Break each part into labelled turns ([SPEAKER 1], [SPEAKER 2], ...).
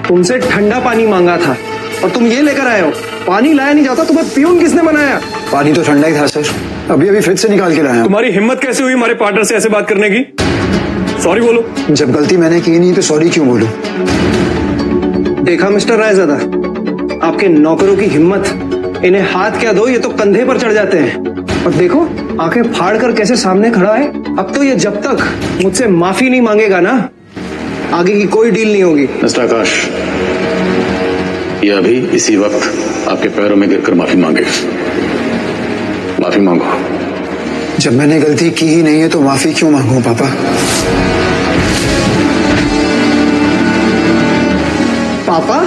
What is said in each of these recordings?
[SPEAKER 1] तुमसे ठंडा पानी मांगा था और तुम ये लेकर आए हो। पानी लाया नहीं जाता, तुम्हें पियून किसने बनाया?
[SPEAKER 2] पानी तो ठंडा ही था सर, अभी अभी फ्रिज से निकाल के लाया।
[SPEAKER 3] तुम्हारी हिम्मत कैसे हुई हमारे पार्टनर से ऐसे बात करने की? सॉरी बोलो।
[SPEAKER 2] जब गलती मैंने की नहीं तो सॉरी क्यों बोलूं?
[SPEAKER 1] देखा मिस्टर रायजादा, आपके नौकरों की हिम्मत, इन्हें हाथ क्या दो ये तो कंधे पर चढ़ जाते हैं। और देखो आंखें फाड़ कर कैसे सामने खड़ा है। अब तो ये जब तक मुझसे माफी नहीं मांगेगा ना, आगे की कोई डील नहीं होगी।
[SPEAKER 4] मिस्टर आकाश, ये अभी इसी वक्त आपके पैरों में गिरकर माफी मांगेगा। माफी मांगो।
[SPEAKER 2] जब मैंने गलती की ही नहीं है तो माफी क्यों मांगू पापा?
[SPEAKER 1] पापा?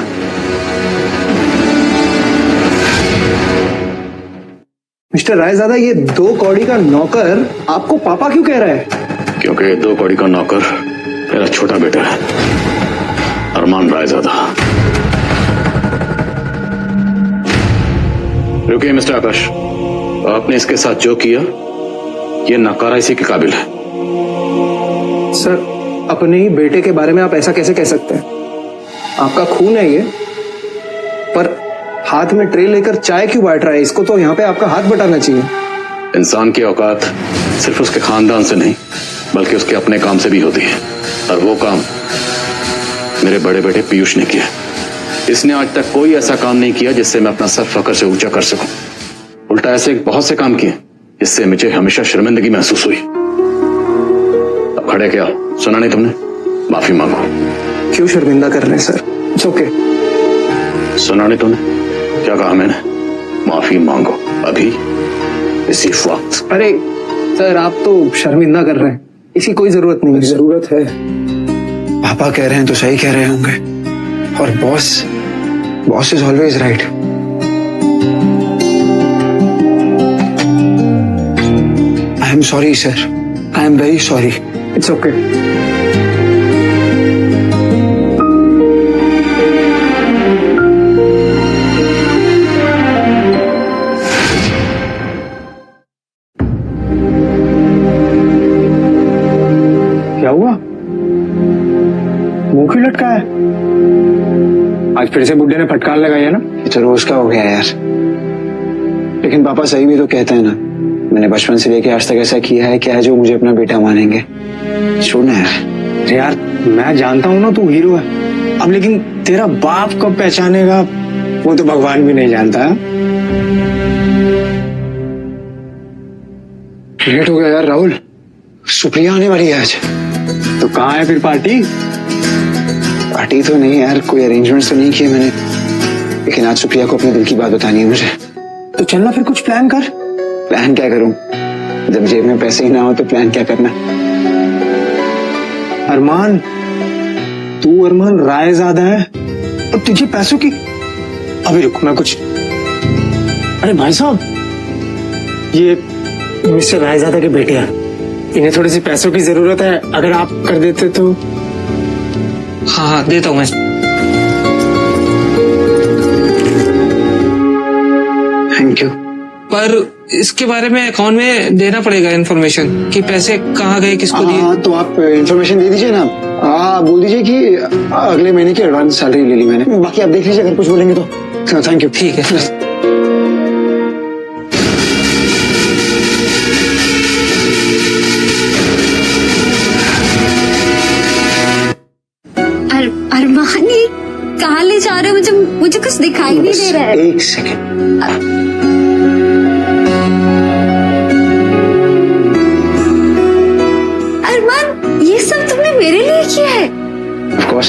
[SPEAKER 1] मिस्टर रायजादा, ये 2 कौड़ी का नौकर आपको पापा क्यों कह रहा है?
[SPEAKER 4] क्योंकि 2 कौड़ी का नौकर मेरा छोटा बेटा है, अरमान रायजादा। रुकिए मिस्टर आकाश, आपने इसके साथ जो किया ये नकारा इसी के काबिल है।
[SPEAKER 1] सर, अपने ही बेटे के बारे में आप ऐसा कैसे कह सकते हैं? आपका खून है ये, पर हाथ में ट्रे लेकर चाय क्यों बांट रहा है? इसको तो यहाँ पे आपका हाथ बटाना चाहिए।
[SPEAKER 4] इंसान की औकात सिर्फ उसके खानदान से नहीं बल्कि उसके अपने काम से भी होती है, और वो काम मेरे बड़े बेटे पीयूष ने किया। इसने आज तक कोई ऐसा काम नहीं किया जिससे मैं अपना सर फख्र से ऊंचा कर सकूं। उल्टा ऐसे बहुत से काम किए जिससे मुझे हमेशा शर्मिंदगी महसूस हुई। अब खड़े क्या, सुना नहीं तुमने? माफी मांगो।
[SPEAKER 1] क्यों शर्मिंदा कर रहे हैं सर? It's okay.
[SPEAKER 4] सुना नहीं तुमने क्या कहा मैंने? माफी मांगो अभी इसी वक्त।
[SPEAKER 1] अरे सर, आप तो शर्मिंदा कर रहे हैं, इसकी कोई जरूरत नहीं है।
[SPEAKER 2] जरूरत है। पापा कह रहे हैं तो सही कह रहे होंगे, और boss is always right. I am sorry sir, I am very sorry.
[SPEAKER 1] It's okay. क्या हुआ? मुंह क्यों लटका है? आज फिर से बुड्ढे ने फटकार लगाई है ना?
[SPEAKER 2] ये तो रोज का हो गया यार। लेकिन पापा सही भी तो कहते हैं ना, मैंने बचपन से लेके आज तक ऐसा किया है क्या है जो मुझे अपना बेटा मानेंगे। छोड़ना यार।
[SPEAKER 1] यार मैं जानता हूं ना तू हीरो है, अब लेकिन तेरा बाप कब पहचानेगा वो तो भगवान भी नहीं जानता।
[SPEAKER 2] लेट हो गया यार राहुल, सुप्रिया आने वाली है आज।
[SPEAKER 1] तो कहाँ है फिर पार्टी?
[SPEAKER 2] पार्टी तो नहीं यार, कोई अरेंजमेंट तो नहीं किए मैंने, लेकिन आज सुप्रिया को अपने दिल की बात बतानी है मुझे।
[SPEAKER 1] तो चलना फिर, कुछ प्लान कर।
[SPEAKER 2] प्लान क्या करूं, जब जेब में पैसे ही ना हो तो प्लान क्या करना।
[SPEAKER 1] अरमान, तू अरमान रायजादा है और तुझे पैसों की। अभी रुक, मैं कुछ। अरे भाई साहब, ये मिस्टर रायजादा के बेटे हैं, इन्हें थोड़ी सी पैसों की जरूरत है, अगर आप कर देते तो।
[SPEAKER 5] हाँ देता हूँ मैं।
[SPEAKER 2] Thank you.
[SPEAKER 5] पर इसके बारे में अकाउंट में देना पड़ेगा इन्फॉर्मेशन कि पैसे कहाँ गए, किसको दिए।
[SPEAKER 2] हाँ तो आप इन्फॉर्मेशन दे दीजिए ना। बोल दीजिए कि अगले महीने की एडवांस सैलरी ले ली मैंने, बाकी आप देख लीजिए अगर कुछ बोलेंगे तो। Thank you.
[SPEAKER 5] ठीक है।
[SPEAKER 6] अरमान, ये कहाँ ले जा रहे हो? मुझे कुछ दिखाई नहीं दे रहा है।
[SPEAKER 2] एक सेकेंड।
[SPEAKER 6] अरमान, ये सब तुमने मेरे लिए किया है?
[SPEAKER 2] ऑफ कोर्स,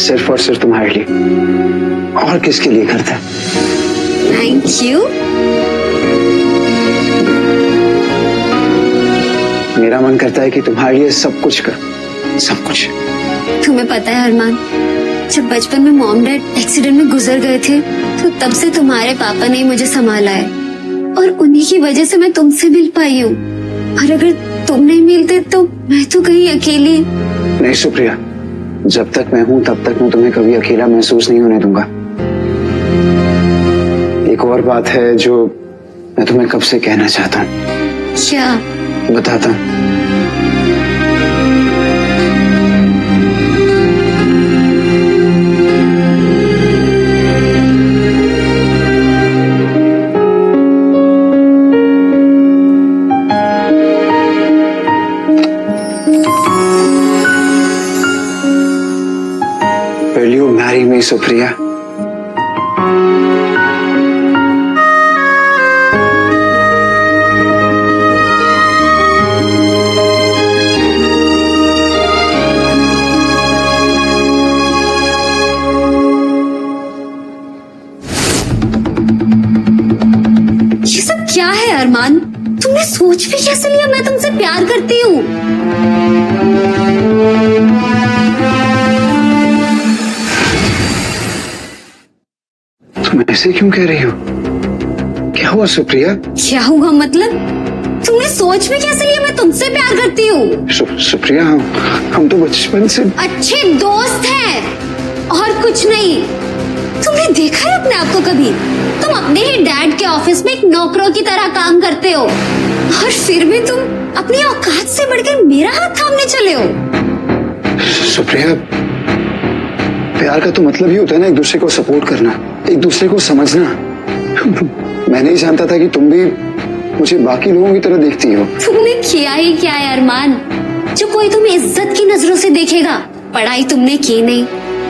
[SPEAKER 2] सिर्फ और सिर्फ तुम्हारे लिए, और किसके लिए करता है?
[SPEAKER 6] Thank you.
[SPEAKER 2] मेरा मन करता है कि तुम्हारे लिए सब कुछ करूं, सब कुछ।
[SPEAKER 6] तुम्हें पता है अरमान, जब बचपन में मॉम डैड एक्सीडेंट में गुजर गए थे तो तब से तुम्हारे पापा ने मुझे संभाला है, और उन्हीं की वजह से मैं तुमसे मिल पाई हूँ। और अगर तुम नहीं मिलते तो मैं तो कहीं अकेली।
[SPEAKER 2] नहीं सुप्रिया, जब तक मैं हूँ तब तक मैं तुम्हें कभी अकेला महसूस नहीं होने दूंगा। एक और बात है जो मैं तुम्हें कब से कहना चाहता हूँ।
[SPEAKER 6] क्या?
[SPEAKER 2] बताता हूँ। मेरी सुप्रिया।
[SPEAKER 6] ये सब क्या है अरमान? तुमने सोच भी कैसे लिया मैं तुमसे प्यार करती हूँ?
[SPEAKER 2] तुम ऐसे क्यों कह रही हो? क्या हुआ सुप्रिया?
[SPEAKER 6] क्या हुआ मतलब? तुमने सोच भी कैसे लिया मैं तुमसे प्यार करती हूँ?
[SPEAKER 2] सुप्रिया, हम तो बचपन से
[SPEAKER 6] अच्छे दोस्त हैं और कुछ नहीं। तुमने देखा है अपने आप को कभी? तुम अपने ही डैड के ऑफिस में एक नौकरों की तरह काम करते हो और फिर भी तुम अपनी औकात से बढ़कर मेरा हाथ थामने चले हो।
[SPEAKER 2] सुप्रिया, प्यार का तो मतलब ही होता है ना एक दूसरे को सपोर्ट करना, एक दूसरे को समझना। मैं नहीं जानता था कि तुम भी मुझे बाकी लोगों की तरह देखती हो।
[SPEAKER 6] तुमने किया ही क्या है अरमान, जो कोई तुम्हें इज्जत की नजरों से देखेगा? पढ़ाई तुमने की नहीं,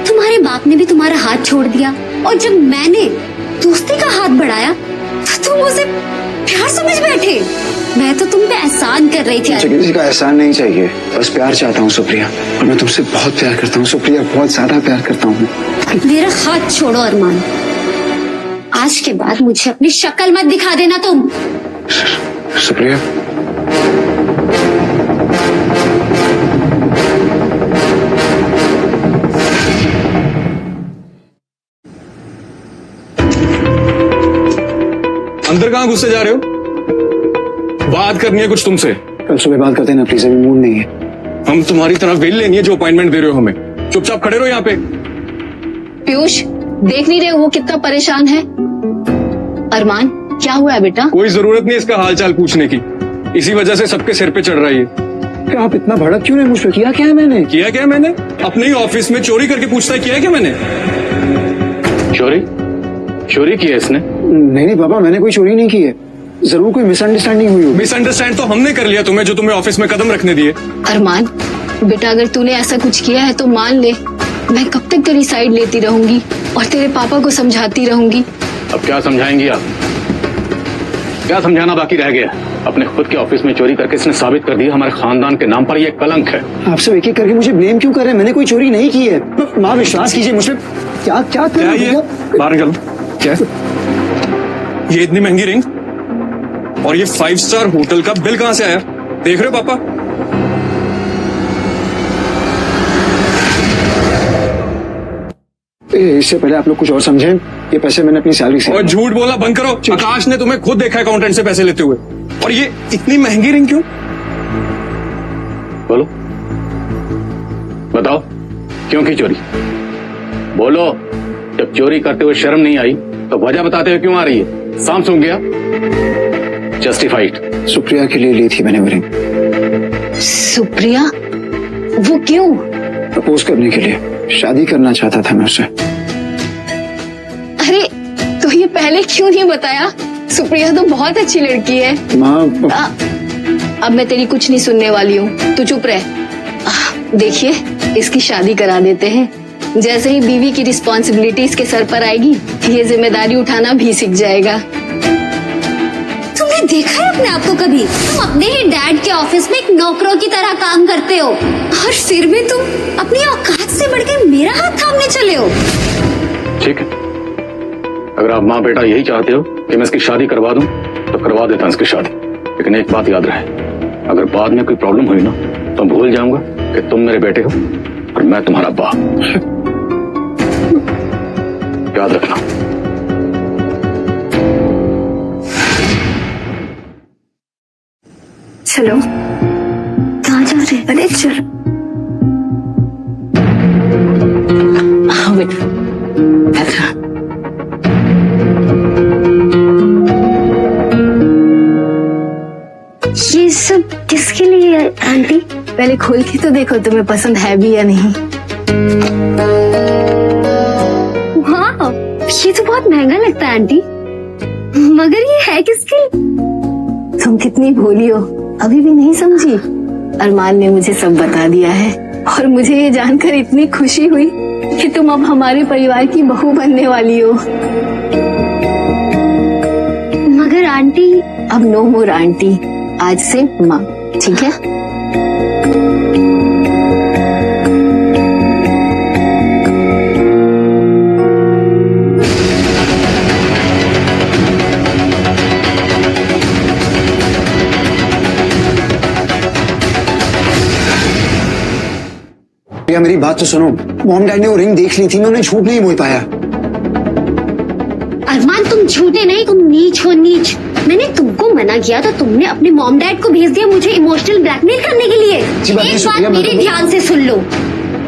[SPEAKER 6] तुम्हारे बाप ने भी तुम्हारा हाथ छोड़ दिया, और जब मैंने दोस्ती का हाथ बढ़ाया तो तुम उसे प्यार समझ बैठे। मैं तो तुम पे एहसान कर रही थी।
[SPEAKER 2] मुझे किसी का एहसान नहीं चाहिए, बस प्यार चाहता हूँ सुप्रिया, और मैं तुमसे बहुत प्यार करता हूँ सुप्रिया, बहुत ज्यादा प्यार करता हूँ।
[SPEAKER 6] मेरा हाथ छोड़ो अरमान, आज के बाद मुझे अपनी शक्ल मत दिखा देना तुम।
[SPEAKER 2] सुप्रिया,
[SPEAKER 3] अंदर कहाँ घुसते जा रहे हो? बात करनी है कुछ तुमसे।
[SPEAKER 2] कल सुबह बात करते हैं ना प्लीज, अभी मूड नहीं है।
[SPEAKER 3] हम तुम्हारी तरह वेल लेनी है जो अपॉइंटमेंट दे रहे हो हमें। चुपचाप खड़े रहो यहाँ पे।
[SPEAKER 7] पीयूष, देख नहीं रहे वो कितना परेशान है? अरमान, क्या हुआ है बेटा?
[SPEAKER 3] कोई जरूरत नहीं इसका हालचाल पूछने की, इसी वजह से सबके सिर पे चढ़ रही है।
[SPEAKER 2] क्या आप इतना भड़क क्यों नहीं मुझ पे? किया क्या है मैंने?
[SPEAKER 3] किया क्या है मैंने? अपने ही ऑफिस में चोरी करके पूछता है किया है क्या मैंने?
[SPEAKER 4] चोरी? चोरी की है इसने?
[SPEAKER 2] नहीं पापा, मैंने कोई चोरी नहीं की है, जरूर कोई मिसअंडरस्टैंडिंग हुई होगी।
[SPEAKER 3] मिसअंडरस्टैंड तो हमने कर लिया तुम्हें, जो तुम्हें ऑफिस में कदम रखने दिए।
[SPEAKER 7] अरमान बेटा, अगर तूने ऐसा कुछ किया है तो मान ले, मैं कब तक तेरी साइड लेती रहूंगी और तेरे पापा को समझाती रहूंगी।
[SPEAKER 4] अब क्या समझाएंगी आप? क्या समझाना बाकी रह गया? अपने खुद के ऑफिस में चोरी करके इसने साबित कर दिया हमारे खानदान के नाम पर ये कलंक है।
[SPEAKER 2] आप सब एक एक करके मुझे ब्लेम क्यों कर रहे हैं? मैंने कोई चोरी नहीं की है। माँ, विश्वास कीजिए मुझ पे। क्या क्या कर
[SPEAKER 3] क्या
[SPEAKER 2] रहे
[SPEAKER 3] ये?
[SPEAKER 2] हो?
[SPEAKER 3] बाहर निकलो। क्या ये इतनी महंगी रिंग और ये 5 स्टार होटल का बिल कहाँ से आया? देख रहे हो पापा?
[SPEAKER 2] इससे पहले आप लोग कुछ और समझें, ये पैसे मैंने अपनी सैलरी से।
[SPEAKER 3] और झूठ बोलना बंद करो। आकाश ने तुम्हें खुद देखा अकाउंटेंट से पैसे लेते हुए। और ये इतनी महंगी रिंग क्यों?
[SPEAKER 4] बोलो, बताओ क्यों की चोरी? बोलो, जब चोरी करते हुए शर्म नहीं आई तो वजह बताते हुए क्यों आ रही है? सांप सूंघ गया? जस्टिफाइड।
[SPEAKER 2] सुप्रिया के लिए ली थी मैंने वो रिंग।
[SPEAKER 7] सुप्रिया? वो क्यों?
[SPEAKER 2] प्रपोज करने के लिए, शादी करना चाहता था मैं उससे।
[SPEAKER 7] अरे तो ये पहले क्यों नहीं बताया? सुप्रिया तो बहुत अच्छी लड़की है।
[SPEAKER 2] माँ,
[SPEAKER 7] अब मैं तेरी कुछ नहीं सुनने वाली हूँ, तू चुप रह। देखिए, इसकी शादी करा देते हैं, जैसे ही बीवी की रिस्पॉन्सिबिलिटी इसके सर पर आएगी, ये जिम्मेदारी उठाना भी सीख जाएगा।
[SPEAKER 6] तुमने देखा है अपने आप को कभी? तुम अपने ही डैड के ऑफिस में एक नौकरों की तरह काम करते हो और फिर भी तुम अपनी औकात से बढ़कर मेरा हाथ थामने चले हो।
[SPEAKER 4] ठीक है, अगर आप माँ बेटा यही चाहते हो कि मैं इसकी शादी करवा दूं तो करवा देता हूं इसकी शादी। लेकिन एक बात याद रहे, अगर बाद में कोई प्रॉब्लम हुई ना तो भूल जाऊंगा कि तुम मेरे बेटे हो और मैं तुम्हारा बाप। याद रखना।
[SPEAKER 6] चलो, कहाँ जा रहे? अरे चलो।
[SPEAKER 7] हाँ बेटा,
[SPEAKER 6] ये सब किसके लिए है आंटी?
[SPEAKER 7] पहले खोल के तो देखो तुम्हें पसंद है भी या नहीं।
[SPEAKER 6] वाह, ये तो बहुत महंगा लगता है आंटी, मगर ये है किसके लिए?
[SPEAKER 7] तुम कितनी भोली हो, अभी भी नहीं समझी? अरमान ने मुझे सब बता दिया है और मुझे ये जानकर इतनी खुशी हुई कि तुम अब हमारे परिवार की बहू बनने वाली हो।
[SPEAKER 6] मगर आंटी,
[SPEAKER 7] अब नो मोर आंटी, आज से माँ, ठीक है?
[SPEAKER 2] भैया मेरी बात तो सुनो, मॉम डैड ने वो रिंग देख ली थी, मैं उन्हें झूठ नहीं बोल पाया।
[SPEAKER 6] अरमान तुम झूठे नहीं, तुम नीच हो, नीच। मैंने तुमको मना किया तो तुमने अपने मॉम डैड को भेज दिया मुझे इमोशनल ब्लैकमेल करने के लिए।
[SPEAKER 2] जी बात नहीं,
[SPEAKER 6] एक
[SPEAKER 2] शुक्रिया,
[SPEAKER 6] बात
[SPEAKER 2] मैं
[SPEAKER 6] मेरे
[SPEAKER 2] तुमको-
[SPEAKER 6] ध्यान से सुन लो,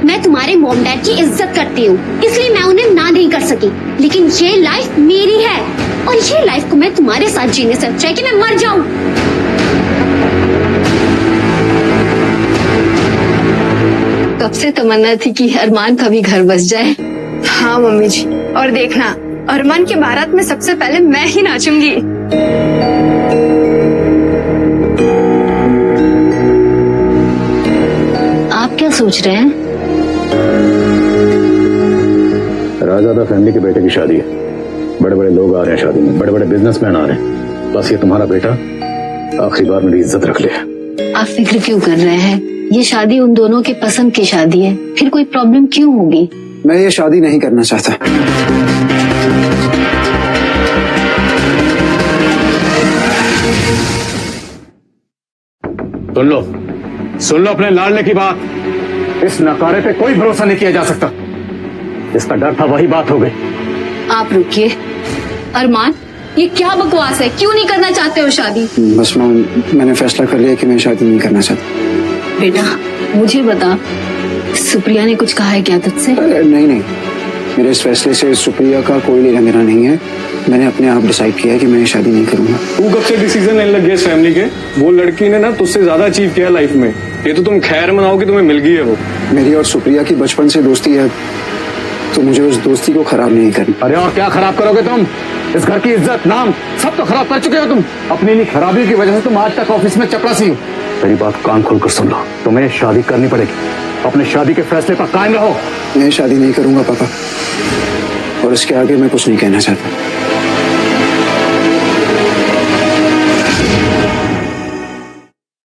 [SPEAKER 6] मैं तुम्हारे मॉम डैड की इज्जत करती हूँ, इसलिए मैं उन्हें ना नहीं कर सकी। लेकिन ये लाइफ मेरी है और ये लाइफ को मैं तुम्हारे साथ जीने से अच्छा है कि मैं मर जाऊँ।
[SPEAKER 7] कब से तमन्ना थी कि अरमान का भी घर बस जाए।
[SPEAKER 8] हाँ मम्मी जी, और देखना अरमान के बारात में सबसे पहले मैं ही नाचूंगी।
[SPEAKER 7] आप क्या सोच रहे हैं?
[SPEAKER 4] रायजादा फैमिली के बेटे की शादी है, बड़े बड़े लोग आ रहे हैं शादी में, बड़े बड़े बिजनेसमैन आ रहे हैं, बस ये तुम्हारा बेटा आखिरी बार मेरी इज्जत रख ले।
[SPEAKER 7] आप फिक्र क्यों कर रहे हैं? ये शादी उन दोनों के पसंद की शादी है, फिर कोई प्रॉब्लम क्यों होगी?
[SPEAKER 2] मैं ये शादी नहीं करना चाहता।
[SPEAKER 4] सुन लो अपने लाडले की बात। इस नकारे पे कोई भरोसा नहीं किया जा सकता। जिसका डर था वही बात हो गई।
[SPEAKER 7] आप रुकिए। अरमान, ये क्या बकवास है? क्यों नहीं करना चाहते हो शादी?
[SPEAKER 2] बस मॉम, मैंने फैसला कर लिया कि मैं शादी नहीं करना चाहता।
[SPEAKER 7] बेटा मुझे बता, सुप्रिया ने कुछ कहा है क्या तुझसे?
[SPEAKER 2] नहीं नहीं, मेरे इस फैसले से सुप्रिया का कोई लेना देना नहीं है। मैंने अपने आप डिसाइड किया है कि मैं शादी नहीं करूंगा।
[SPEAKER 3] तू कब से डिसीजन लेने लग गया इस फैमिली के? वो लड़की ने ना तुझसे ज्यादा अचीव किया लाइफ में। ये तो तुम खैर मनाओ कि तुम्हें मिल गई है वो।
[SPEAKER 2] मेरी और सुप्रिया की बचपन से दोस्ती है, तो मुझे उस दोस्ती को खराब नहीं करनी।
[SPEAKER 4] अरे और क्या खराब करोगे तुम? इस घर की इज्जत, नाम सब तो खराब कर चुके हो तुम। अपनी इन्हीं खराबी की वजह से तुम आज तक ऑफिस में चपरासी हो। मेरी बात कान खोलकर सुन लो, तुम्हें शादी करनी पड़ेगी। अपने शादी के फैसले पर कायम रहो।
[SPEAKER 2] मैं शादी नहीं करूंगा पापा, और इसके आगे मैं कुछ नहीं कहना चाहता।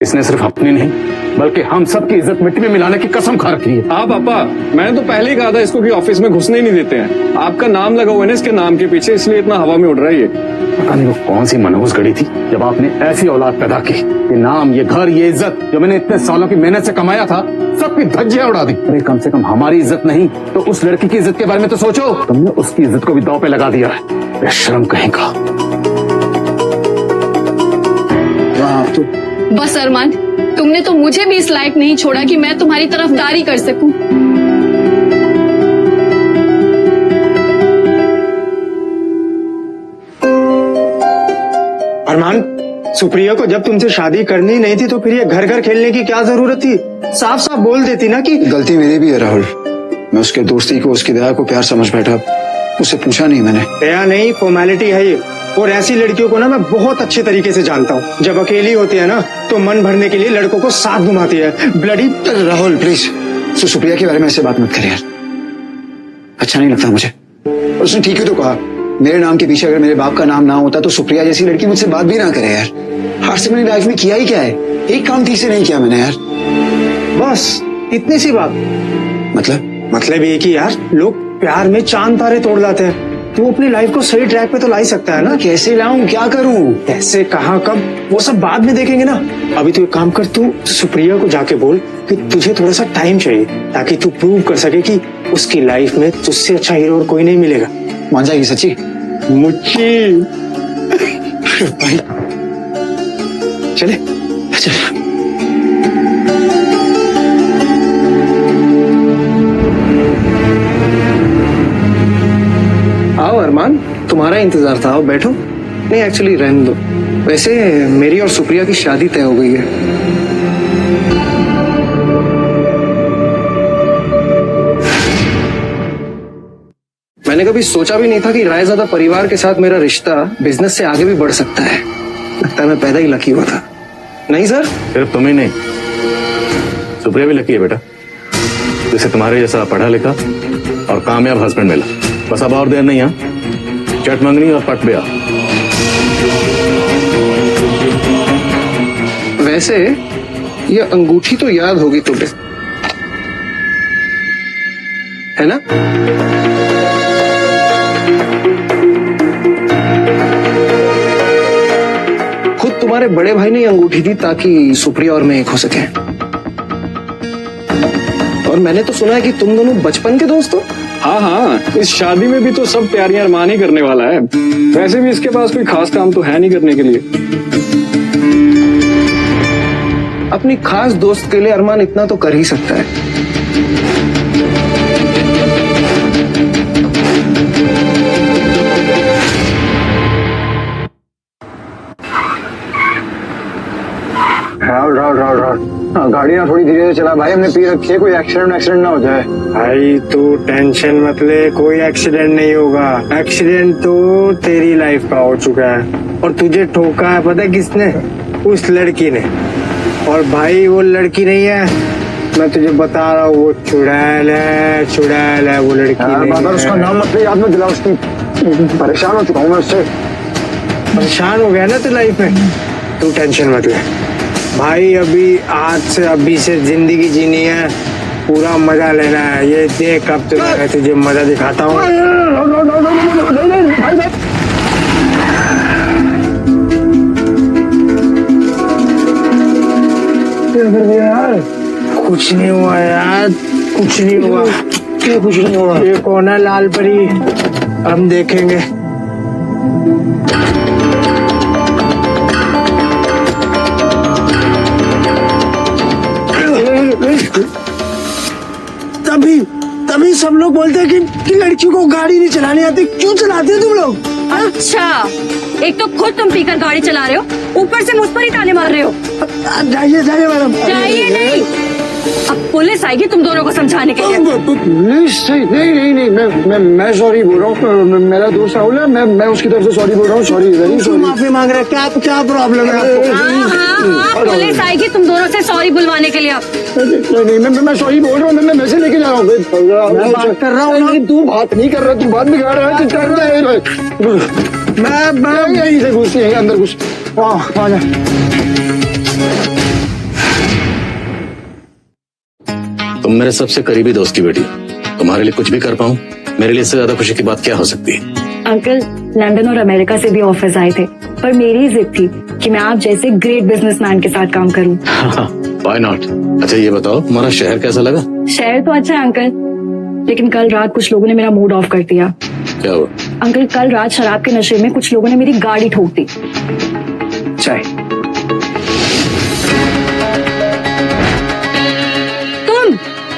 [SPEAKER 4] इसने सिर्फ अपनी नहीं बल्कि हम सब की इज्जत मिट्टी में मिलाने की कसम खा रखी है।
[SPEAKER 3] हाँ पापा, मैंने तो पहले ही कहा था इसको कि ऑफिस में घुसने ही नहीं देते हैं। आपका नाम लगा हुआ है ना इसके नाम के पीछे, इसलिए इतना हवा में उड़ रहा है ये।
[SPEAKER 4] पता नहीं वो कौन सी मनहूस घड़ी थी जब आपने ऐसी औलाद पैदा की। ये नाम, ये घर, ये इज्जत जो मैंने इतने सालों की मेहनत से कमाया था, सबकी धज्जियां उड़ा दी। अरे कम से कम हमारी इज्जत नहीं तो उस लड़की की इज्जत के बारे में तो सोचो। तुमने उसकी इज्जत को भी दांव पे लगा दिया है। बेशर्म कहीं का।
[SPEAKER 2] वाह, तो
[SPEAKER 7] बस अरमान, तुमने तो मुझे भी इस लायक नहीं छोड़ा कि मैं तुम्हारी तरफदारी कर सकूं।
[SPEAKER 1] अरमान, सुप्रिया को जब तुमसे शादी करनी नहीं थी तो फिर ये घर घर खेलने की क्या जरूरत थी? साफ साफ बोल देती ना कि
[SPEAKER 2] गलती मेरी भी है राहुल। मैं उसके दोस्ती को, उसकी दया को प्यार समझ बैठा, उससे पूछा नहीं मैंने।
[SPEAKER 1] दया नहीं, फॉर्मेलिटी है ये। और ऐसी लड़कियों को ना मैं बहुत अच्छे तरीके से जानता हूँ। जब अकेली होती है ना तो मन भरने के लिए लड़कों को साथ घुमाती है। ब्लडी
[SPEAKER 2] राहुल प्लीज, तो सुप्रिया के बारे में ऐसे बात मत कर यार, अच्छा नहीं लगता मुझे। और उसने ठीक ही तो कहा, मेरे नाम के पीछे अगर मेरे बाप का नाम ना होता तो सुप्रिया जैसी लड़की मुझसे बात भी ना करे यार। हार से मैंने लाइफ में किया ही क्या है? एक काम ठीक से नहीं किया मैंने यार।
[SPEAKER 1] बस इतनी सी बात।
[SPEAKER 2] मतलब
[SPEAKER 1] ये कि यार लोग प्यार में चांद तारे तोड़ लाते हैं, तो वो अपनी लाइफ को सही ट्रैक पे तो ला ही सकता है ना।
[SPEAKER 2] कैसे लाऊं, क्या करूं?
[SPEAKER 1] कैसे, कहाँ, कब, वो सब बाद में देखेंगे ना। अभी तू एक काम कर, तू सुप्रिया को जाके बोल कि तुझे थोड़ा सा टाइम चाहिए ताकि तू प्रूव कर सके कि उसकी लाइफ में तुझसे अच्छा हीरो और कोई नहीं मिलेगा।
[SPEAKER 2] मान जाएगी सच्ची?
[SPEAKER 1] मुच्ची
[SPEAKER 2] भाई
[SPEAKER 1] चले
[SPEAKER 2] चल।
[SPEAKER 1] आओ अरमान, तुम्हारा इंतजार था, आओ बैठो। नहीं एक्चुअली रहने दो। वैसे मेरी और सुप्रिया की शादी तय हो गई है। मैंने कभी सोचा भी नहीं था कि रायजादा परिवार के साथ मेरा रिश्ता बिजनेस से आगे भी बढ़ सकता है। लगता है मैं पैदा ही लकी हुआ था। नहीं सर?
[SPEAKER 4] सिर्फ तुम ही नहीं, सुप्रिया भी लकी है बेटा, जिसे तुम्हारे जैसा पढ़ा लिखा और कामयाब हस्बैंड मिला। बस अब और देर नहीं है, चट मंगनी और पट ब्याह।
[SPEAKER 9] वैसे ये अंगूठी तो याद होगी तुम्हें, है ना? खुद तुम्हारे बड़े भाई ने ये अंगूठी दी ताकि सुप्रिया और मैं एक हो सके। और मैंने तो सुना है कि तुम दोनों बचपन के दोस्त हो।
[SPEAKER 3] हाँ हाँ, इस शादी में भी तो सब प्यारियां अरमान ही करने वाला है। वैसे भी इसके पास कोई खास काम तो है नहीं करने के लिए।
[SPEAKER 9] अपनी खास दोस्त के लिए अरमान इतना तो कर ही सकता है।
[SPEAKER 2] राहुल गाड़ी ना थोड़ी धीरे से चला भाई, हमने पी रखी है, कोई एक्सीडेंट ना हो जाए।
[SPEAKER 1] भाई तू टेंशन मत ले, कोई एक्सीडेंट नहीं होगा। एक्सीडेंट तो तेरी लाइफ का हो चुका है और तुझे ठोका है पता है किसने? उस लड़की ने। और भाई वो लड़की नहीं है, मैं तुझे बता रहा हूँ, वो चुड़ैल है वो लड़की नहीं है।
[SPEAKER 2] उसका नाम मत ले, याद मत दिला उसकी। परेशान हो चुका हूँ मैं उससे।
[SPEAKER 1] परेशान हो गया ना तू लाइफ में, तू टेंशन मत ले भाई। अभी से जिंदगी जीनी है, पूरा मजा लेना है। ये देख अब तो मैं तुझे मजा दिखाता हूँ। यार कुछ नहीं हुआ यार, कुछ नहीं हुआ। क्या कुछ नहीं हुआ? ये कौन है लाल परी? हम देखेंगे। तभी सब लोग बोलते हैं कि लड़कियों को गाड़ी नहीं चलानी आती। क्यों चलाते हो तुम लोग?
[SPEAKER 10] अच्छा, एक तो खुद तुम पीकर गाड़ी चला रहे हो, ऊपर से मुझ पर ही ताने मार रहे हो।
[SPEAKER 1] जाइए मैडम।
[SPEAKER 10] जाइए नहीं, अब पुलिस आएगी तुम दोनों को समझाने के लिए।
[SPEAKER 2] पुलिस? नहीं, मैं सॉरी बोल रहा हूँ। मेरा दोस्त राहुल है, मैं उसकी तरफ से सॉरी बोल रहा हूँ। Sorry, very sorry.
[SPEAKER 1] माफी मांग रहे हैं? क्या प्रॉब्लम है आपको?
[SPEAKER 10] हाँ, पुलिस आएगी तुम दोनों से सॉरी बुलवाने के लिए। अब
[SPEAKER 2] नहीं, मैं सॉरी बोल रहा हूँ। मैं मैसेज लेके जा रहा हूँ।
[SPEAKER 1] मैं बात कर रहा हूँ।
[SPEAKER 2] तू बात नहीं कर रहा, तू बात बिगाड़ रहा है। मैं यहीं से घुस, यहीं अंदर घुस। आ जा।
[SPEAKER 4] तुम मेरे सबसे करीबी दोस्त की बेटी, तुम्हारे लिए कुछ भी कर पाऊं, मेरे लिए इससे ज्यादा खुशी की बात क्या हो सकती है?
[SPEAKER 10] अंकल, लंदन और अमेरिका से भी ऑफर्स आए थे, पर मेरी जिद थी कि मैं आप जैसे ग्रेट बिजनेसमैन के साथ काम करूं।
[SPEAKER 4] Why not? अच्छा ये बताओ, तुम्हारा शहर कैसा लगा?
[SPEAKER 10] शहर तो अच्छा है अंकल, लेकिन कल रात कुछ लोगों ने मेरा मूड ऑफ कर दिया।
[SPEAKER 4] क्या हुआ?
[SPEAKER 10] अंकल, कल रात शराब के नशे में कुछ लोगों ने मेरी गाड़ी ठोक दी।
[SPEAKER 2] चाय।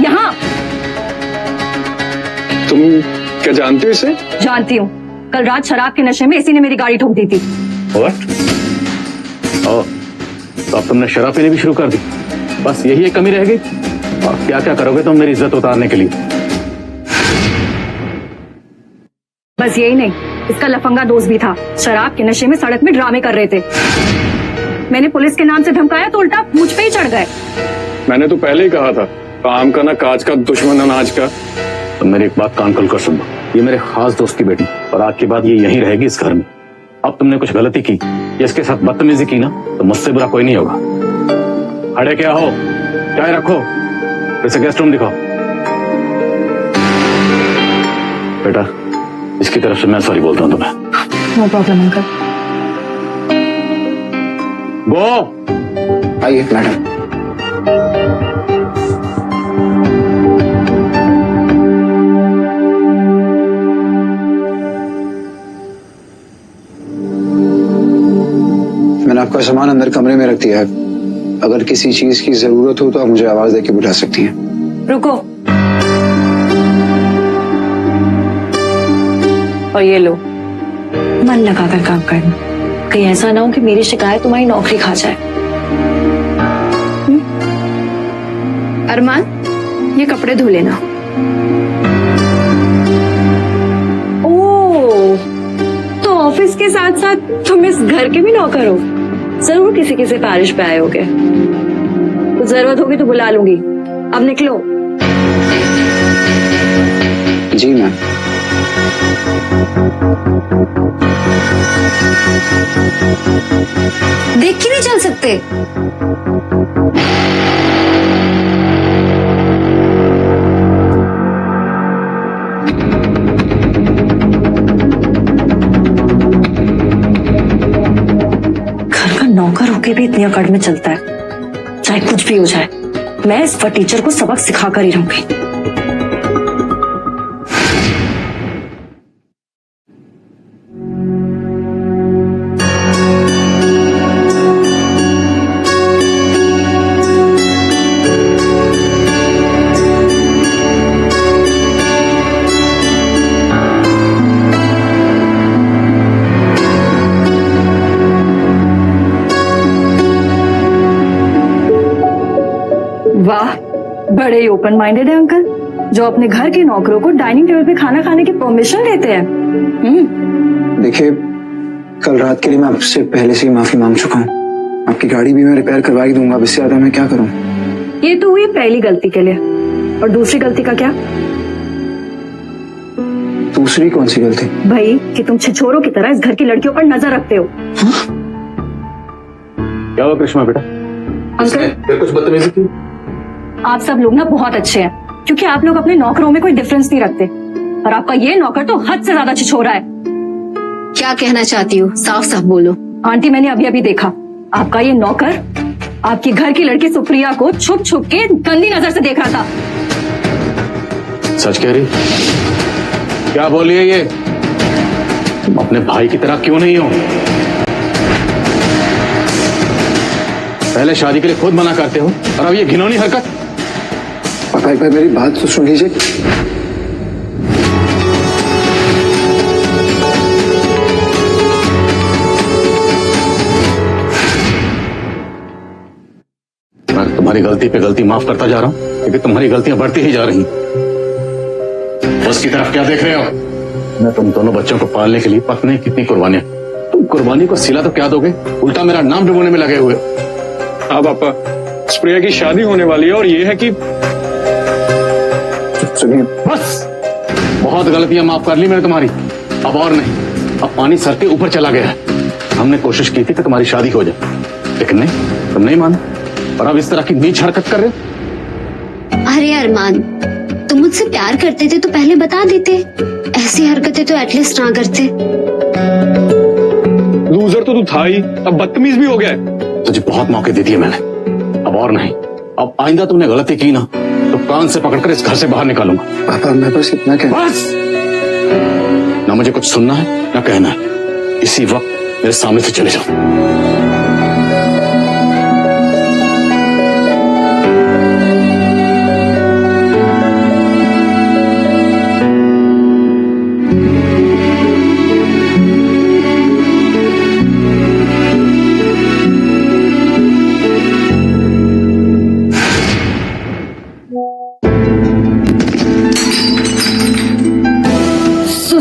[SPEAKER 10] यहाँ
[SPEAKER 3] तुम क्या जानती हो इसे?
[SPEAKER 10] जानती हूँ, कल रात शराब के नशे में इसी ने मेरी गाड़ी ठोक दी थी।
[SPEAKER 4] What? तो अब तुमने शराब पीनी भी शुरू कर दी? बस यही एक कमी रह गई? और क्या क्या करोगे तुम मेरी इज्जत उतारने के लिए?
[SPEAKER 10] बस यही नहीं, इसका लफंगा दोस्त भी था, शराब के नशे में सड़क में ड्रामे कर रहे थे। मैंने पुलिस के नाम से धमकाया तो उल्टा मुझ पे ही चढ़ गए।
[SPEAKER 3] मैंने तो पहले ही कहा था, काम का ना काज का, दुश्मन अनाज का।
[SPEAKER 4] तो मेरी एक बात कान खोलकर सुन लो, ये मेरे खास दोस्त की बेटी, और आज के बाद ये यहीं रहेगी इस घर में। अब तुमने कुछ गलती की या इसके साथ बदतमीजी की ना, तो मुझसे बुरा कोई नहीं होगा। खड़े क्या हो, चाय रखो, इसे गेस्ट रूम दिखाओ। बेटा, इसकी तरफ से मैं सॉरी बोलता हूँ तुम्हें।
[SPEAKER 10] No problem uncle.
[SPEAKER 4] गो।
[SPEAKER 2] आइए मैडम। मैंने आपका सामान अंदर कमरे में रख दिया है, अगर किसी चीज की जरूरत हो तो आप मुझे आवाज देके बुला सकती हैं।
[SPEAKER 10] रुको, और ये लो, मन लगाकर काम करना, कहीं ऐसा ना हो कि मेरी शिकायत तुम्हारी नौकरी खा जाए।
[SPEAKER 8] अरमान, ये कपड़े धो लेना।
[SPEAKER 10] ओह, तो ऑफिस के साथ साथ तुम इस घर के भी नौकर हो। जरूर किसी की सिफारिश पे आए होगे, कुछ जरूरत होगी तो बुला लूंगी। अब निकलो।
[SPEAKER 2] जी मैम।
[SPEAKER 6] देख के नहीं चल सकते?
[SPEAKER 10] घर का नौकर होके भी इतनी अकड़ में चलता है। चाहे कुछ भी हो जाए, मैं इस टीचर को सबक सिखा कर ही रहूंगी। वाह, बड़े ही ओपन माइंडेड है अंकल, जो अपने घर के नौकरों को डाइनिंग टेबल पे खाना खाने की परमिशन देते हैं।
[SPEAKER 2] देखिए, कल रात के लिए मैं आपसे पहले से ही माफी मांग चुका हूँ। आपकी गाड़ी भी मैं रिपेयर करवा ही दूंगा। अब इससे ज्यादा मैं क्या करूँ?
[SPEAKER 10] ये तो हुई पहली गलती के लिए, और दूसरी गलती का क्या?
[SPEAKER 2] दूसरी कौन सी गलती?
[SPEAKER 10] भाई कि तुम छिछोरों की तरह इस घर की लड़कियों पर नजर रखते हो।
[SPEAKER 4] क्या हुआ कृष्णा बेटा?
[SPEAKER 10] अंकल,
[SPEAKER 4] कुछ बदतमीजी की?
[SPEAKER 10] आप सब लोग ना बहुत अच्छे हैं, क्योंकि आप लोग अपने नौकरों में कोई डिफरेंस नहीं रखते, और आपका ये नौकर तो हद से ज्यादा छिछोरा है।
[SPEAKER 7] क्या कहना चाहती हो? साफ साफ बोलो।
[SPEAKER 10] आंटी, मैंने अभी अभी देखा, आपका ये नौकर आपकी घर की लड़की सुप्रिया को छुप छुप के गंदी नजर से देख रहा था।
[SPEAKER 4] सच कह रही? क्या बोली है ये? तुम अपने भाई की तरह क्यों नहीं हो? पहले शादी के लिए खुद मना करते हो, और अब ये घिनौनी हरकत।
[SPEAKER 2] पापा एक बार मेरी बात तो सुन लीजिए।
[SPEAKER 4] मैं तुम्हारी गलती पे गलती माफ करता जा रहा हूं, क्योंकि तुम्हारी गलतियां बढ़ती ही जा रही। उसकी तरफ क्या देख रहे हो? मैं तुम दोनों बच्चों को पालने के लिए पत्नी कितनी कुर्बानियां, तुम कुर्बानी को सिला तो क्या दोगे? उल्टा मेरा नाम डुबोने में लगे हुए।
[SPEAKER 3] हाँ पापा, सुप्रिया की शादी होने वाली है, और ये है कि
[SPEAKER 2] सुनिए,
[SPEAKER 4] बस बहुत गलतियां माफ कर ली मैंने तुम्हारी, अब और नहीं। अब पानी सर के ऊपर चला गया है। हमने कोशिश की थी कि तुम्हारी शादी हो जाए, लेकिन नहीं, तुम नहीं माने, और अब इस तरह की नीच हरकत कर रहे हो।
[SPEAKER 6] अरे अरमान, तुम मुझसे प्यार करते थे तो पहले बता देते। ऐसी हरकतें तो एटलीस्ट ना करते।
[SPEAKER 3] लूजर तो तू था ही, अब बदतमीज भी हो गया है।
[SPEAKER 4] तुझे बहुत मौके दे दिए मैंने, अब और नहीं। अब आइंदा तुमने गलती की ना, तो कान से पकड़कर इस घर से बाहर निकालूंगा।
[SPEAKER 2] पापा मैं बस इतना कह।
[SPEAKER 4] बस, ना मुझे कुछ सुनना है ना कहना है। इसी वक्त मेरे सामने से चले जाओ।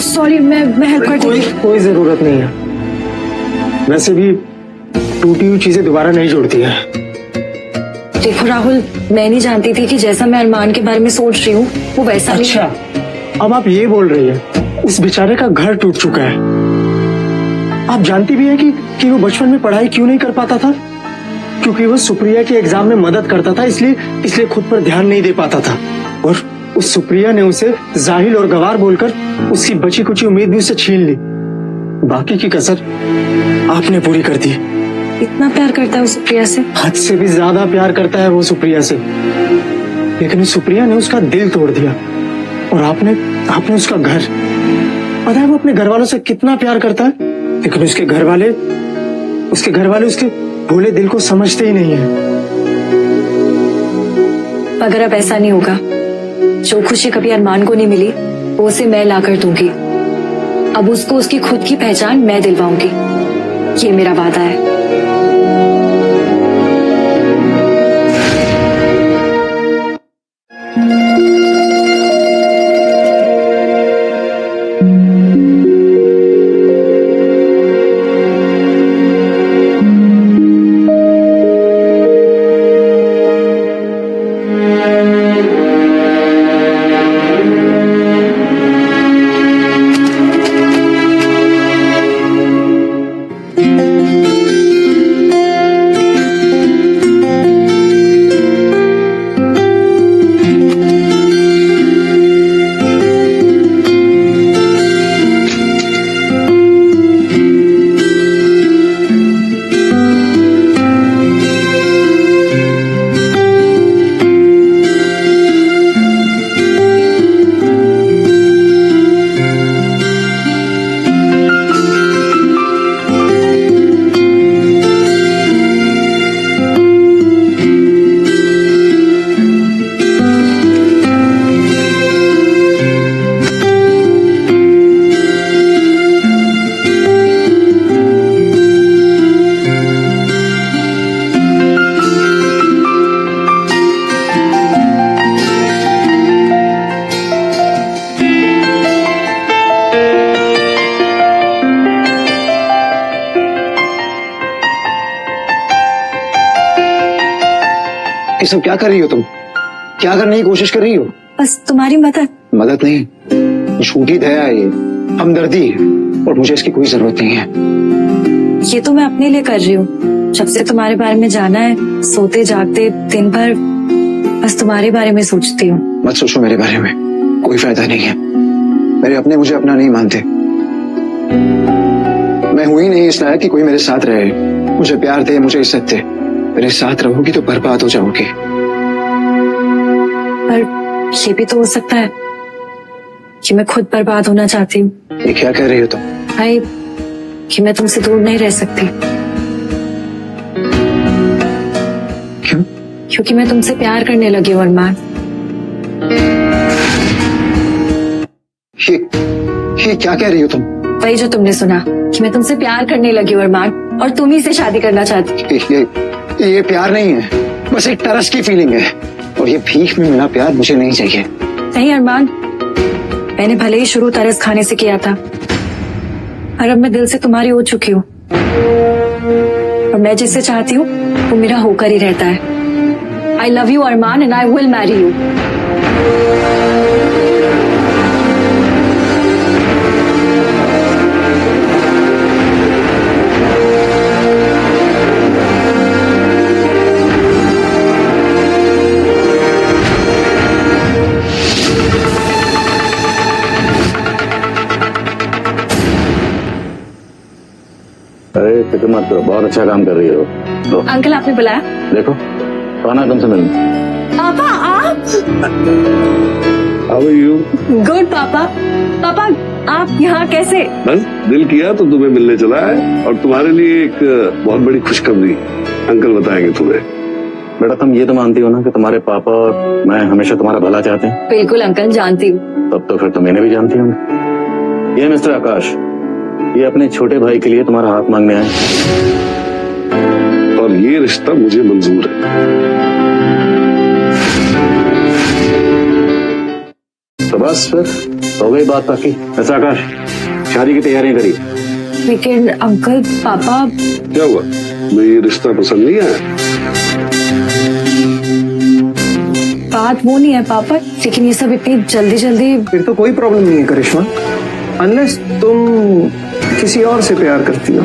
[SPEAKER 10] सॉरी, मैं हेल्प कर
[SPEAKER 1] कोई
[SPEAKER 10] देती।
[SPEAKER 1] कोई जरूरत नहीं है। वैसे भी टूटी हुई चीजें दोबारा नहीं जुड़ती है।
[SPEAKER 10] देखो राहुल, मैं नहीं जानती थी कि जैसा मैं अरमान के बारे में सोच रही हूँ वो वैसा नहीं।
[SPEAKER 1] अच्छा, अब आप ये बोल रही है उस बेचारे का घर टूट चुका है। आप जानती भी है कि वो बचपन में पढ़ाई क्यों नहीं कर पाता था? क्योंकि वो सुप्रिया के एग्जाम में मदद करता था, इसलिए खुद पर ध्यान नहीं दे पाता था। और उस सुप्रिया ने उसे जाहिल और गवार बोलकर उसकी बची कुची उम्मीद भी उसे छीन ली। बाकी की कसर आपने पूरी कर दी।
[SPEAKER 10] इतना प्यार करता है वो सुप्रिया से?
[SPEAKER 1] हद से भी ज्यादा प्यार करता है वो सुप्रिया से, लेकिन सुप्रिया ने उसका दिल तोड़ दिया। और आपने उसका घर, पता है वो अपने घर वालों से कितना प्यार करता है, लेकिन उसके घर वाले उसके भोले दिल को समझते ही नहीं है।
[SPEAKER 10] अगर अब ऐसा नहीं होगा, जो खुशी कभी अरमान को नहीं मिली वो उसे मैं लाकर दूंगी। अब उसको उसकी खुद की पहचान मैं दिलवाऊंगी, ये मेरा वादा है।
[SPEAKER 2] ये सब क्या कर रही हो तुम? क्या करने की कोशिश कर रही हो?
[SPEAKER 10] बस तुम्हारी मदद।
[SPEAKER 2] मदद नहीं, झूठी दया है ये, हमदर्दी है, और मुझे इसकी कोई जरूरत नहीं है।
[SPEAKER 10] ये तो मैं अपने लिए कर रही हूँ। जब से तुम्हारे बारे में जाना है, सोते जागते दिन भर बस तुम्हारे बारे में सोचती हूँ।
[SPEAKER 2] मत सोचो मेरे बारे में, कोई फायदा नहीं है। मेरे अपने मुझे अपना नहीं मानते। मैं हुई नहीं इस लायक कि कोई मेरे साथ रहे, मुझे प्यार दे, मुझे इज्जत दे। मेरे साथ रहोगी तो बर्बाद हो जाओगी।
[SPEAKER 10] पर ये भी तो हो सकता है कि मैं खुद बर्बाद होना चाहती हूँ।
[SPEAKER 2] ये क्या कह रही हो तुम?
[SPEAKER 10] भाई, कि मैं तुमसे दूर नहीं रह सकती।
[SPEAKER 2] क्यों?
[SPEAKER 10] क्योंकि मैं तुमसे प्यार करने लगी हूँ अरमान।
[SPEAKER 2] ये क्या कह रही हो तुम?
[SPEAKER 10] वही जो तुमने सुना, कि मैं तुमसे प्यार करने लगी हूँ अरमान, और तुम ही से शादी करना चाहती।
[SPEAKER 2] ये प्यार नहीं है, बस एक तरस की फीलिंग है, और ये भीख में मिला प्यार मुझे नहीं चाहिए।
[SPEAKER 10] नहीं अरमान, मैंने भले ही शुरू तरस खाने से किया था, और अब मैं दिल से तुम्हारी हो चुकी हूँ, और मैं जिससे चाहती हूँ वो मेरा होकर ही रहता है। I love you Arman, and I will marry you.
[SPEAKER 4] अरे फिक्र मत करो, बहुत अच्छा काम कर रही हो। तो
[SPEAKER 10] अंकल, आपने बुलाया?
[SPEAKER 4] देखो कौन है तुमसे मिलने।
[SPEAKER 10] पापा आप?
[SPEAKER 11] How are you?
[SPEAKER 10] गुड पापा। पापा आप यहाँ कैसे?
[SPEAKER 11] बस दिल किया तो तुम्हें मिलने चला है, और तुम्हारे लिए एक बहुत बड़ी खुशखबरी अंकल बताएंगे तुम्हें।
[SPEAKER 4] बेटा तुम ये तो मानती हो ना कि तुम्हारे पापा और मैं हमेशा तुम्हारा भला चाहते हैं?
[SPEAKER 10] बिल्कुल अंकल, जानती हूँ।
[SPEAKER 4] तब तो फिर तुम इन्हें भी जानती होंगी। ये मिस्टर आकाश, ये अपने छोटे भाई के लिए तुम्हारा हाथ मांगने आए,
[SPEAKER 11] और ये रिश्ता मुझे मंजूर है।
[SPEAKER 4] तो बस फिर हो गई बात बाकी। ऐसा आकाश, शादी की तैयारियां करी।
[SPEAKER 10] लेकिन अंकल, पापा।
[SPEAKER 11] क्या हुआ, मैं ये रिश्ता पसंद नहीं आया?
[SPEAKER 10] बात वो नहीं है पापा, लेकिन ये सब इतनी जल्दी जल्दी।
[SPEAKER 9] फिर तो कोई प्रॉब्लम नहीं है करिश्मा, अनलेस तुम किसी और से प्यार करती हो।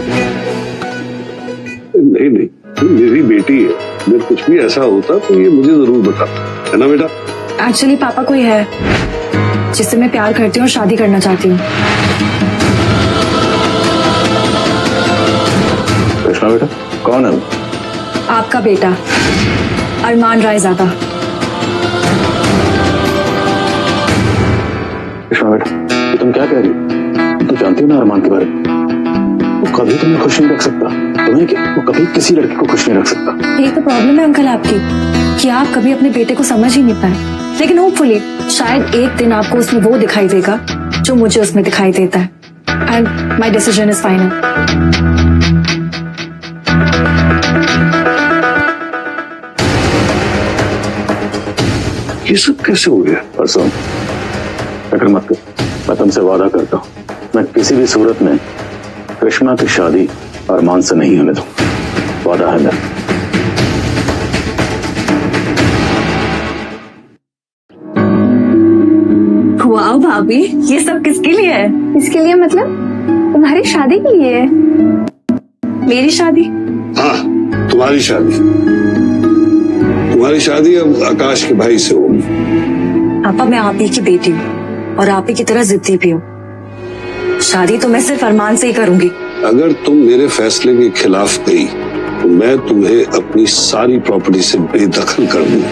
[SPEAKER 11] नहीं नहीं, तुम मेरी बेटी है, अगर कुछ भी ऐसा होता तो ये मुझे जरूर बता, है ना बेटा?
[SPEAKER 10] एक्चुअली पापा कोई है जिससे मैं प्यार करती हूँ और शादी करना चाहती हूँ।
[SPEAKER 4] कृष्णा बेटा, कौन है वो?
[SPEAKER 10] आपका बेटा अरमान रायजादा।
[SPEAKER 4] कृष्णा बेटा, ये तुम क्या कह रही हो? तुम जानती हो ना अरमान के बारे में, वो कभी तुम्हें खुश नहीं रख सकता। तुम्हें क्या, वो कभी किसी लड़की को खुश नहीं रख सकता।
[SPEAKER 10] यही तो प्रॉब्लम है अंकल आपकी, कि आप कभी अपने बेटे को समझ ही नहीं पाए। लेकिन होपफुली शायद एक दिन आपको उसमें वो दिखाई देगा जो मुझे उसमें दिखाई देता है। And my decision is final.
[SPEAKER 11] ये सब कैसे हो गया?
[SPEAKER 4] परसों फिक्र मत कर, मैं तुमसे वादा करता हूँ, मैं किसी भी सूरत में कृष्णा की शादी अरमान से नहीं होने दूंगा। वादा है मेरा।
[SPEAKER 10] वाह भाभी, ये सब किसके लिए है?
[SPEAKER 8] इसके लिए मतलब तुम्हारी शादी के लिए है।
[SPEAKER 10] मेरी शादी?
[SPEAKER 11] हाँ, तुम्हारी शादी। तुम्हारी शादी अब आकाश के भाई से होगी।
[SPEAKER 10] पापा, मैं आप ही की बेटी हूँ और आप ही की तरह जिद्दी भी हूँ। शादी तो मैं सिर्फ अरमान से ही करूंगी।
[SPEAKER 11] अगर तुम मेरे फैसले के खिलाफ गई तो मैं तुम्हें अपनी सारी प्रॉपर्टी से बेदखल कर दूंगा।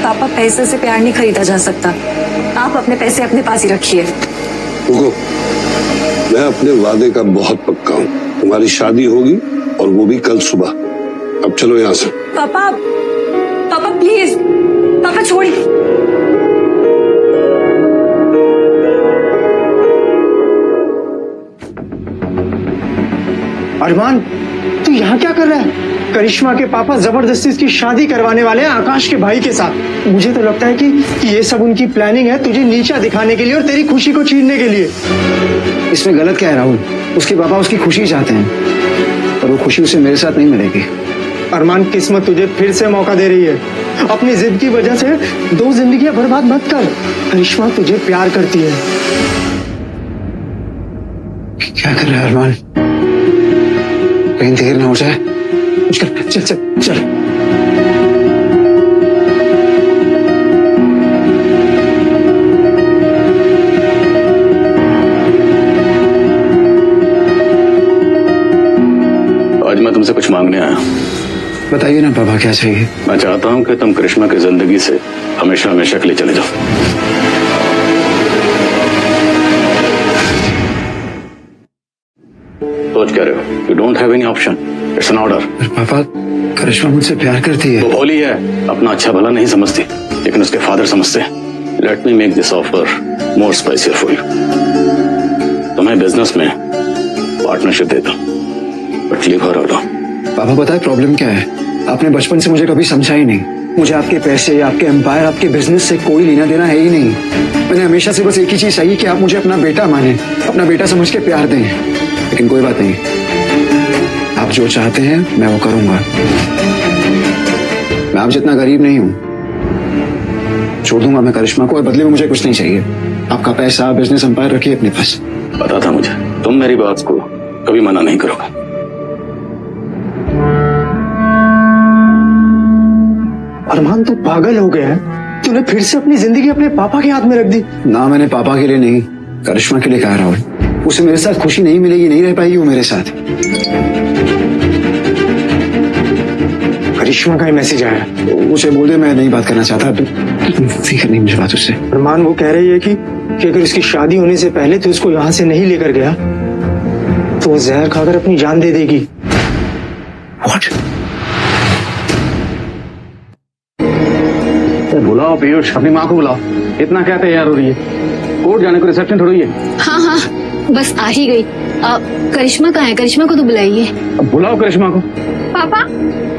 [SPEAKER 10] पापा, पैसे से प्यार नहीं खरीदा जा सकता। आप अपने पैसे अपने पास ही रखिए।
[SPEAKER 11] रुको, मैं अपने वादे का बहुत पक्का हूँ। तुम्हारी शादी होगी और वो भी कल सुबह। अब चलो यहाँ से।
[SPEAKER 10] पापा, पापा प्लीज, पापा छोड़िए।
[SPEAKER 1] अरमान, तू यहाँ क्या कर रहा है? करिश्मा के पापा जबरदस्ती इसकी शादी करवाने वाले हैं आकाश के भाई के साथ। मुझे तो लगता है कि ये सब उनकी प्लानिंग है, तुझे नीचा दिखाने के लिए और तेरी खुशी को छीनने के लिए।
[SPEAKER 2] इसमें गलत क्या है राहुल? उसके पापा उसकी खुशी चाहते हैं, और वो खुशी उसे मेरे साथ नहीं मिलेगी।
[SPEAKER 1] अरमान, किस्मत तुझे फिर से मौका दे रही है। अपनी जिद की वजह से 2 जिंदगियां बर्बाद मत कर। करिश्मा तुझे प्यार करती है।
[SPEAKER 2] क्या कर रहा है अरमान? कहीं देर ना हो जाए। चल चल चल चल।
[SPEAKER 4] आज मैं तुमसे कुछ मांगने आया हूं।
[SPEAKER 2] बताइए ना पापा, क्या चाहिए?
[SPEAKER 4] मैं चाहता हूं कि तुम करिश्मा की जिंदगी से हमेशा हमेशा के लिए चले जाओ। सोच क्या रहे हो? You don't have any option, it's an order.
[SPEAKER 2] पापा, करिश्मा मुझसे प्यार करती है।
[SPEAKER 4] वो भोली है, अपना अच्छा भला नहीं समझती, लेकिन उसके फादर समझते हैं। Let me make this offer more special for you. तुम्हें बिजनेस में पार्टनरशिप देता हूं, बट लीव हर अलोन।
[SPEAKER 2] पापा, पता है प्रॉब्लम क्या है? आपने बचपन से मुझे कभी समझा ही नहीं। मुझे आपके पैसे, आपके एम्पायर, आपके बिजनेस से कोई लेना देना है ही नहीं। मैंने हमेशा से बस एक ही चीज चाहिए कि आप मुझे अपना बेटा माने, अपना बेटा समझ के प्यार दें। लेकिन कोई बात नहीं, आप जो चाहते हैं मैं वो करूंगा। मैं आप जितना गरीब नहीं हूं। छोड़ दूंगा मैं करिश्मा को, और बदले में मुझे कुछ नहीं चाहिए। आपका पैसा, बिजनेस एम्पायर रखिए अपने पास।
[SPEAKER 4] पता था मुझे, तुम मेरी बात को कभी मना नहीं करोगे।
[SPEAKER 1] अरमान, तू पागल हो गया है। तूने फिर से अपनी जिंदगी अपने पापा के हाथ में रख दी।
[SPEAKER 2] ना, मैंने पापा के लिए नहीं, करिश्मा के लिए कहा राहुल। उसे मेरे साथ खुशी नहीं मिलेगी, नहीं रह पाएगी वो मेरे साथ।
[SPEAKER 1] करिश्मा का ही मैसेज आया।
[SPEAKER 2] उसे बोल दे मैं नहीं बात करना चाहता। फिक्र नहीं मुझे बात उससे।
[SPEAKER 1] अरमान, वो कह रही है कि अगर उसकी शादी होने से पहले तो उसको यहाँ से नहीं लेकर गया तो वो जहर खाकर अपनी जान दे देगी।
[SPEAKER 2] What?
[SPEAKER 4] बुलाओ पीयूष, अपनी माँ को बुलाओ। इतना क्या तैयार हो रही है? कोर्ट जाने को रिसेप्शन थोड़ी है।
[SPEAKER 7] हाँ हाँ, बस आ ही गई। करिश्मा कहाँ है? करिश्मा को तो बुलाइए।
[SPEAKER 4] अब बुलाओ करिश्मा को।
[SPEAKER 8] पापा,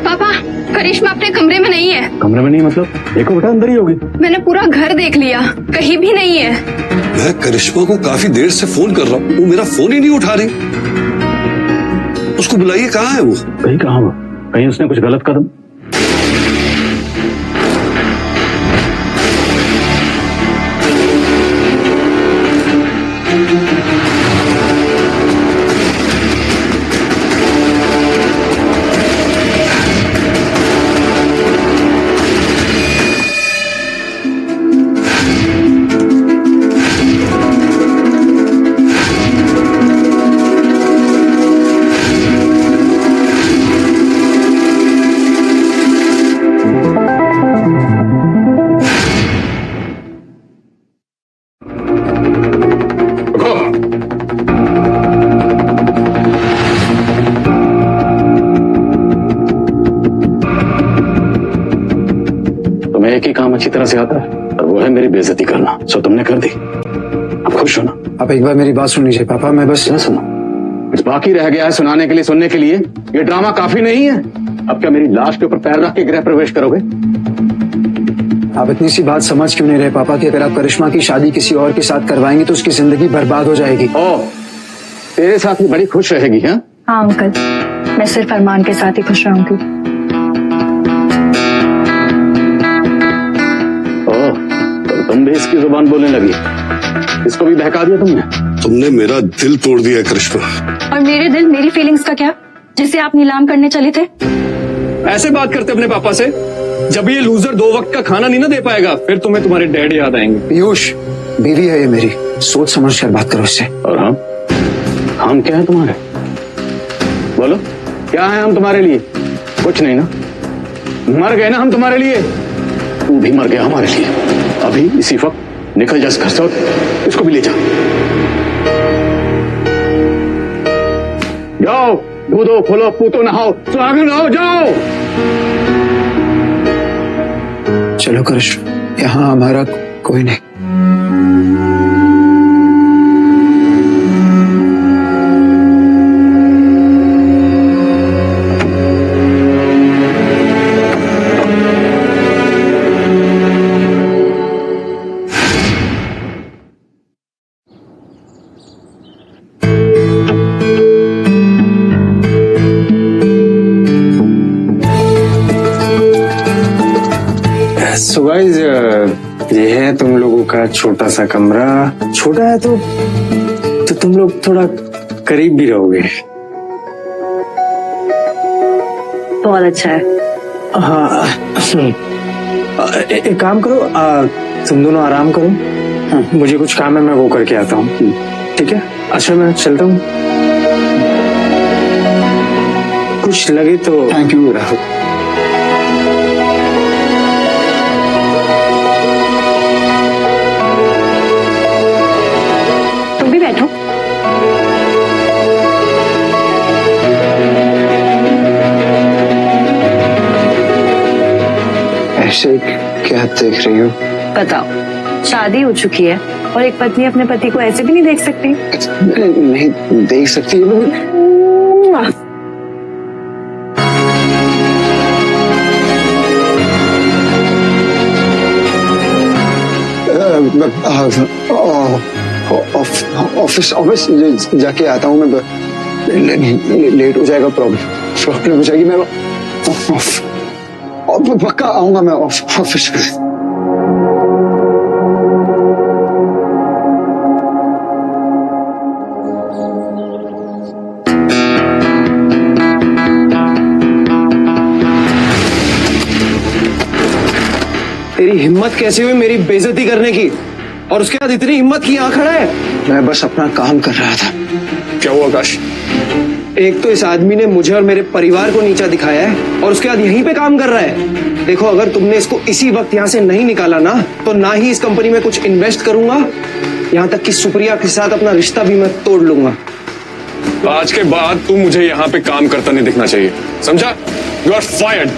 [SPEAKER 8] पापा, करिश्मा अपने कमरे में नहीं है।
[SPEAKER 4] कमरे में नहीं मतलब? देखो बेटा, अंदर ही होगी।
[SPEAKER 8] मैंने पूरा घर देख लिया, कहीं भी नहीं है।
[SPEAKER 11] मैं करिश्मा को काफी देर से फोन कर रहा हूँ, वो मेरा फोन ही नहीं उठा रही। उसको बुलाइए, कहाँ है वो?
[SPEAKER 4] कहाँ वो? कहीं उसने कुछ गलत कदम? एक ही काम अच्छी तरह से आता है, और वो है मेरी बेइज्जती करना। सो तुमने कर दी, अब खुश हो ना?
[SPEAKER 2] आप एक बार मेरी बात सुन लीजिए पापा। मैं बस
[SPEAKER 4] ना सुनो, कुछ बाकी रह गया है सुनाने के लिए, सुनने के लिए? ये ड्रामा काफी नहीं है? अब क्या मेरी लाश के ऊपर पैर रख के गृह प्रवेश करोगे?
[SPEAKER 2] आप इतनी सी बात समझ क्यों नहीं रहे पापा कि अगर आप करिश्मा की शादी किसी और के साथ करवाएंगे तो उसकी जिंदगी बर्बाद हो जाएगी।
[SPEAKER 4] ओ, तेरे साथ भी बड़ी खुश रहेगी? हाँ
[SPEAKER 10] हाँ अंकल, मैं सिर्फ अरमान के साथ ही खुश रहूंगी।
[SPEAKER 4] ओह, तो तुम भी इसकी जुबान बोलने लगी, इसको भी बहका दिया तुमने?
[SPEAKER 11] तुमने मेरा दिल तोड़ दिया करिश्मा।
[SPEAKER 10] और मेरे दिल, मेरी फीलिंग्स का क्या, जिसे आप नीलाम करने चले थे?
[SPEAKER 3] ऐसे बात करते अपने पापा से? जब ये लूजर 2 वक्त का खाना नहीं ना दे पाएगा, फिर तुम्हें तुम्हारे डैड याद आएंगे।
[SPEAKER 2] पीयूष, बीवी है ये मेरी, सोच समझ कर बात करो इससे।
[SPEAKER 4] और हम क्या है तुम्हारे? बोलो, क्या है हम तुम्हारे लिए? कुछ नहीं ना? मर गए ना हम तुम्हारे लिए? तू भी मर गया हमारे लिए। अभी इसी वक्त निकल जा घर से, इसको भी ले जा। जाओ, दूधो खोलो, पूतो नहाओ, सुहागिन हो, जाओ।
[SPEAKER 2] चलो करिश्मा, यहाँ हमारा कोई नहीं।
[SPEAKER 1] सो गाइस, ये है तुम लोगों का छोटा सा कमरा। छोटा है तो तुम लोग थोड़ा करीब भी रहोगे।
[SPEAKER 10] बहुत अच्छा है।
[SPEAKER 1] हाँ, एक काम करो, तुम दोनों आराम करो। मुझे कुछ काम है, मैं वो करके आता हूँ। ठीक है? अच्छा, मैं चलता हूँ। कुछ लगे तो।
[SPEAKER 2] Thank you Rahul.
[SPEAKER 10] तुम भी बैठो।
[SPEAKER 2] ऐसे क्या देख रही हो?
[SPEAKER 10] बताओ, शादी हो चुकी है और एक पत्नी अपने पति को ऐसे भी नहीं देख सकती?
[SPEAKER 2] नहीं देख सकती। ऑफिस जाके आता हूँ मैं। लेट हो जाएगा, प्रॉब्लम हो जाएगी। मैं पक्का आऊंगा मैं ऑफिस।
[SPEAKER 9] तेरी हिम्मत कैसे हुई मेरी बेइज्जती करने की? और उसके बाद इतनी हिम्मत की यहाँ खड़ा है?
[SPEAKER 2] मैं बस अपना काम कर रहा था।
[SPEAKER 3] क्या हुआ आकाश?
[SPEAKER 9] एक तो इस आदमी ने मुझे और मेरे परिवार को नीचा दिखाया है और उसके बाद यहीं पे काम कर रहा है। देखो, अगर तुमने इसको इसी वक्त यहाँ से नहीं निकाला ना, तो ना ही इस कंपनी में कुछ इन्वेस्ट करूंगा, यहाँ तक कि सुप्रिया के साथ अपना रिश्ता भी मैं तोड़ लूंगा।
[SPEAKER 3] आज के बाद तू मुझे यहाँ पे काम करता नहीं दिखना चाहिए, समझा? You are fired.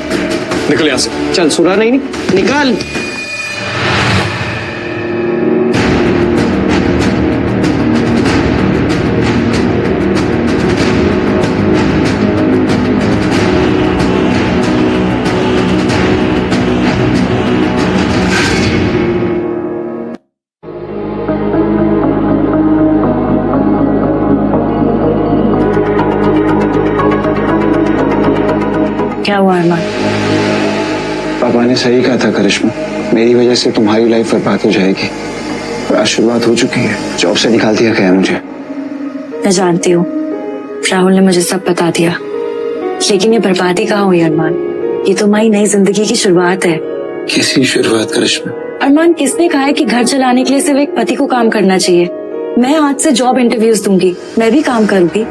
[SPEAKER 3] निकल यहाँ से।
[SPEAKER 9] चल, सुना नहीं? निकाल।
[SPEAKER 10] क्या हुआ अरमान?
[SPEAKER 2] पापा ने सही कहा था करिश्मा, मेरी वजह से तुम्हारी लाइफ बर्बाद हो जाएगी। और आज शुरुआत हो चुकी है। जॉब से निकाल दिया गया मुझे।
[SPEAKER 10] मैं जानती हूँ, राहुल ने मुझे सब बता दिया, लेकिन ये बर्बादी कहाँ हुई अरमान? ये तो हमारी नई जिंदगी की शुरुआत है।
[SPEAKER 2] कैसी शुरुआत करिश्मा?
[SPEAKER 10] अरमान, किसने कहा है कि घर चलाने के लिए सिर्फ एक पति को काम करना चाहिए? मैं आज से जॉब इंटरव्यूज दूंगी, मैं भी काम करूंगी।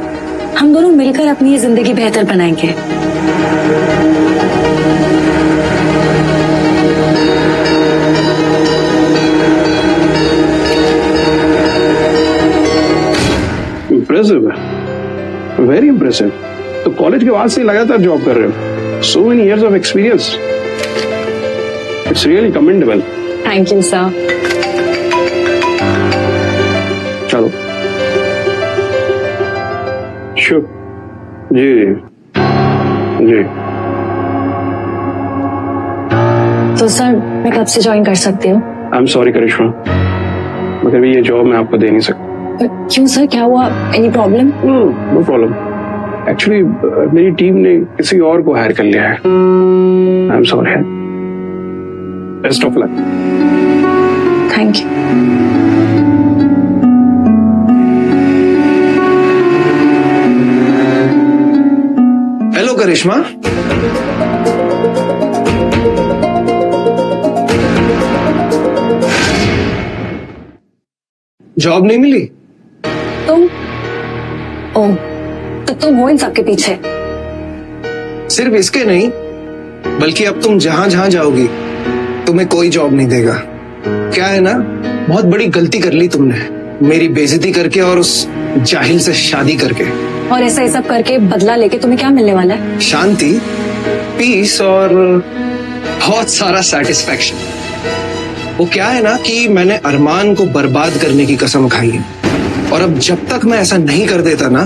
[SPEAKER 10] हम दोनों मिलकर अपनी ये जिंदगी बेहतर बनाएंगे।
[SPEAKER 9] इम्प्रेसिव है, वेरी इम्प्रेसिव। तो कॉलेज के बाद से लगातार जॉब कर रहे हो। So many years of experience. It's really commendable.
[SPEAKER 10] Thank you sir.
[SPEAKER 9] चलो, श्योर। जी जी।
[SPEAKER 10] तो सर, मैं कब से ज्वाइन कर सकती हूँ?
[SPEAKER 9] आई एम सॉरी करिश्मा, मगर ये जॉब मैं आपको दे नहीं सकता।
[SPEAKER 10] क्यों सर, क्या हुआ? Any problem?
[SPEAKER 9] No problem. Actually मेरी टीम ने किसी और को हायर कर लिया है। I am sorry. Best of luck.
[SPEAKER 10] Thank you.
[SPEAKER 9] Hello Karishma. Job नहीं मिली?
[SPEAKER 10] तुम? ओह, तो तुम हो इन सबके पीछे?
[SPEAKER 9] सिर्फ इसके नहीं, बल्कि अब तुम जहां जहां जाओगी तुम्हें कोई जॉब नहीं देगा। क्या है ना, बहुत बड़ी गलती कर ली तुमने, मेरी बेइज्जती करके और उस जाहिल से शादी करके।
[SPEAKER 10] और ऐसा ये सब करके बदला लेके तुम्हें क्या मिलने वाला है?
[SPEAKER 9] शांति, पीस और बहुत सारा सेटिस्फैक्शन। वो क्या है ना कि मैंने अरमान को बर्बाद करने की कसम खाई है, और अब जब तक मैं ऐसा नहीं कर देता ना,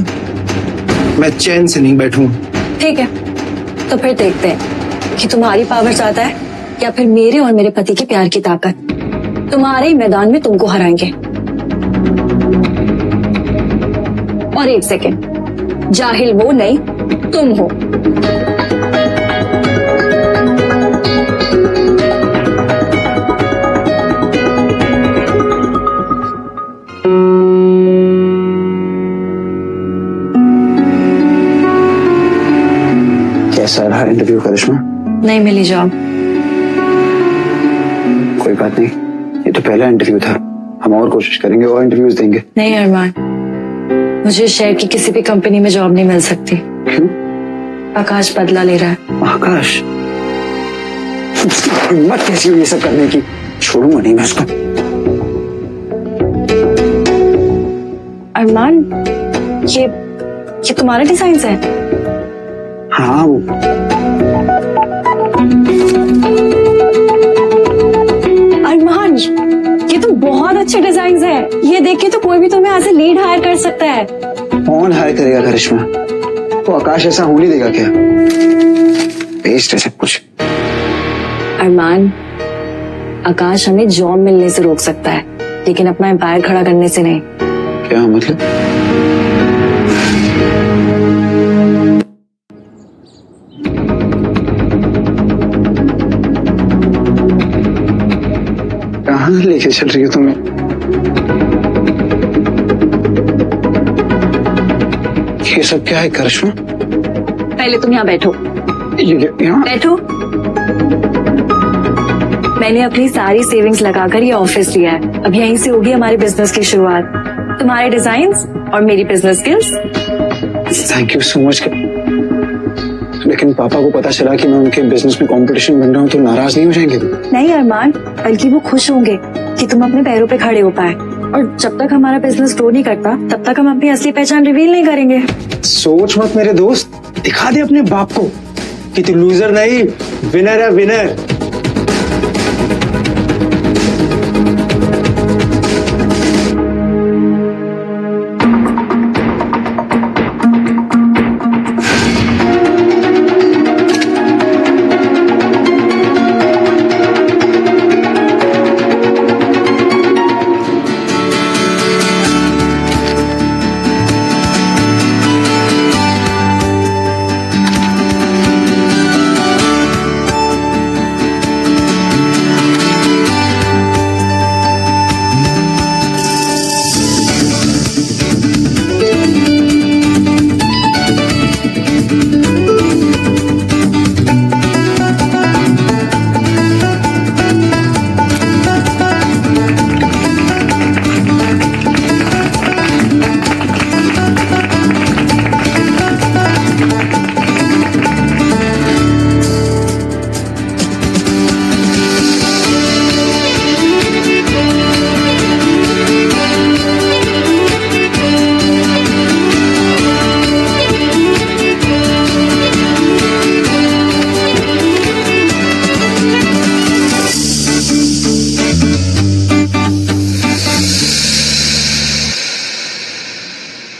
[SPEAKER 9] मैं चैन से नहीं बैठूंगा।
[SPEAKER 10] ठीक है, तो फिर देखते हैं कि तुम्हारी पावर ज्यादा है या फिर मेरे और मेरे पति के प्यार की ताकत। तुम्हारे ही मैदान में तुमको हराएंगे। और एक सेकेंड, जाहिल वो नहीं, तुम हो। मेरी जॉब।
[SPEAKER 2] कोई बात नहीं, ये तो पहला इंटरव्यू था, हम और कोशिश करेंगे और इंटरव्यूज देंगे।
[SPEAKER 10] नहीं अरमान, मुझे शहर की किसी भी कंपनी में जॉब नहीं मिल सकती।
[SPEAKER 2] क्यों?
[SPEAKER 10] आकाश बदला ले रहा है।
[SPEAKER 2] आकाश? उसकी हिम्मत कैसी हुई ये सब करने की? छोड़ूंगा नहीं मैं उसको।
[SPEAKER 10] अरमान, ये तुम्हारे डिजाइन है?
[SPEAKER 2] हाँ वो
[SPEAKER 10] अरमान, ये तो बहुत अच्छे डिजाइन है। ये देख के तो कोई भी तुम्हें एज ए लीड हायर कर सकता है।
[SPEAKER 2] कौन हायर करेगा करिश्मा? वो आकाश ऐसा होने देगा क्या? वेस्ट है सब कुछ।
[SPEAKER 10] अरमान, आकाश हमें जॉब मिलने से रोक सकता है, लेकिन अपना एम्पायर खड़ा करने से नहीं।
[SPEAKER 2] क्या मतलब? कहाँ लेके चल रही हो तुम्हें? ये सब क्या है करिश्मा?
[SPEAKER 10] पहले तुम यहाँ बैठो।
[SPEAKER 2] यहाँ
[SPEAKER 10] बैठो। मैंने अपनी सारी सेविंग्स लगाकर ये ऑफिस लिया है। अब यहीं से होगी हमारे बिजनेस की शुरुआत। तुम्हारे डिजाइन्स और मेरी business skills.
[SPEAKER 2] Thank you so much. लेकिन पापा को पता चला कि मैं उनके बिजनेस में कंपटीशन बन रहा हूँ तो नाराज नहीं हो जाएंगे?
[SPEAKER 10] नहीं अरमान, बल्कि वो खुश होंगे कि तुम अपने पैरों पे खड़े हो पाए। और जब तक हमारा बिजनेस ग्रो नहीं करता तब तक हम अपनी असली पहचान रिवील नहीं करेंगे।
[SPEAKER 1] सोच मत मेरे दोस्त, दिखा दे अपने बाप को कि तू लूजर नहीं, विनर है, विनर।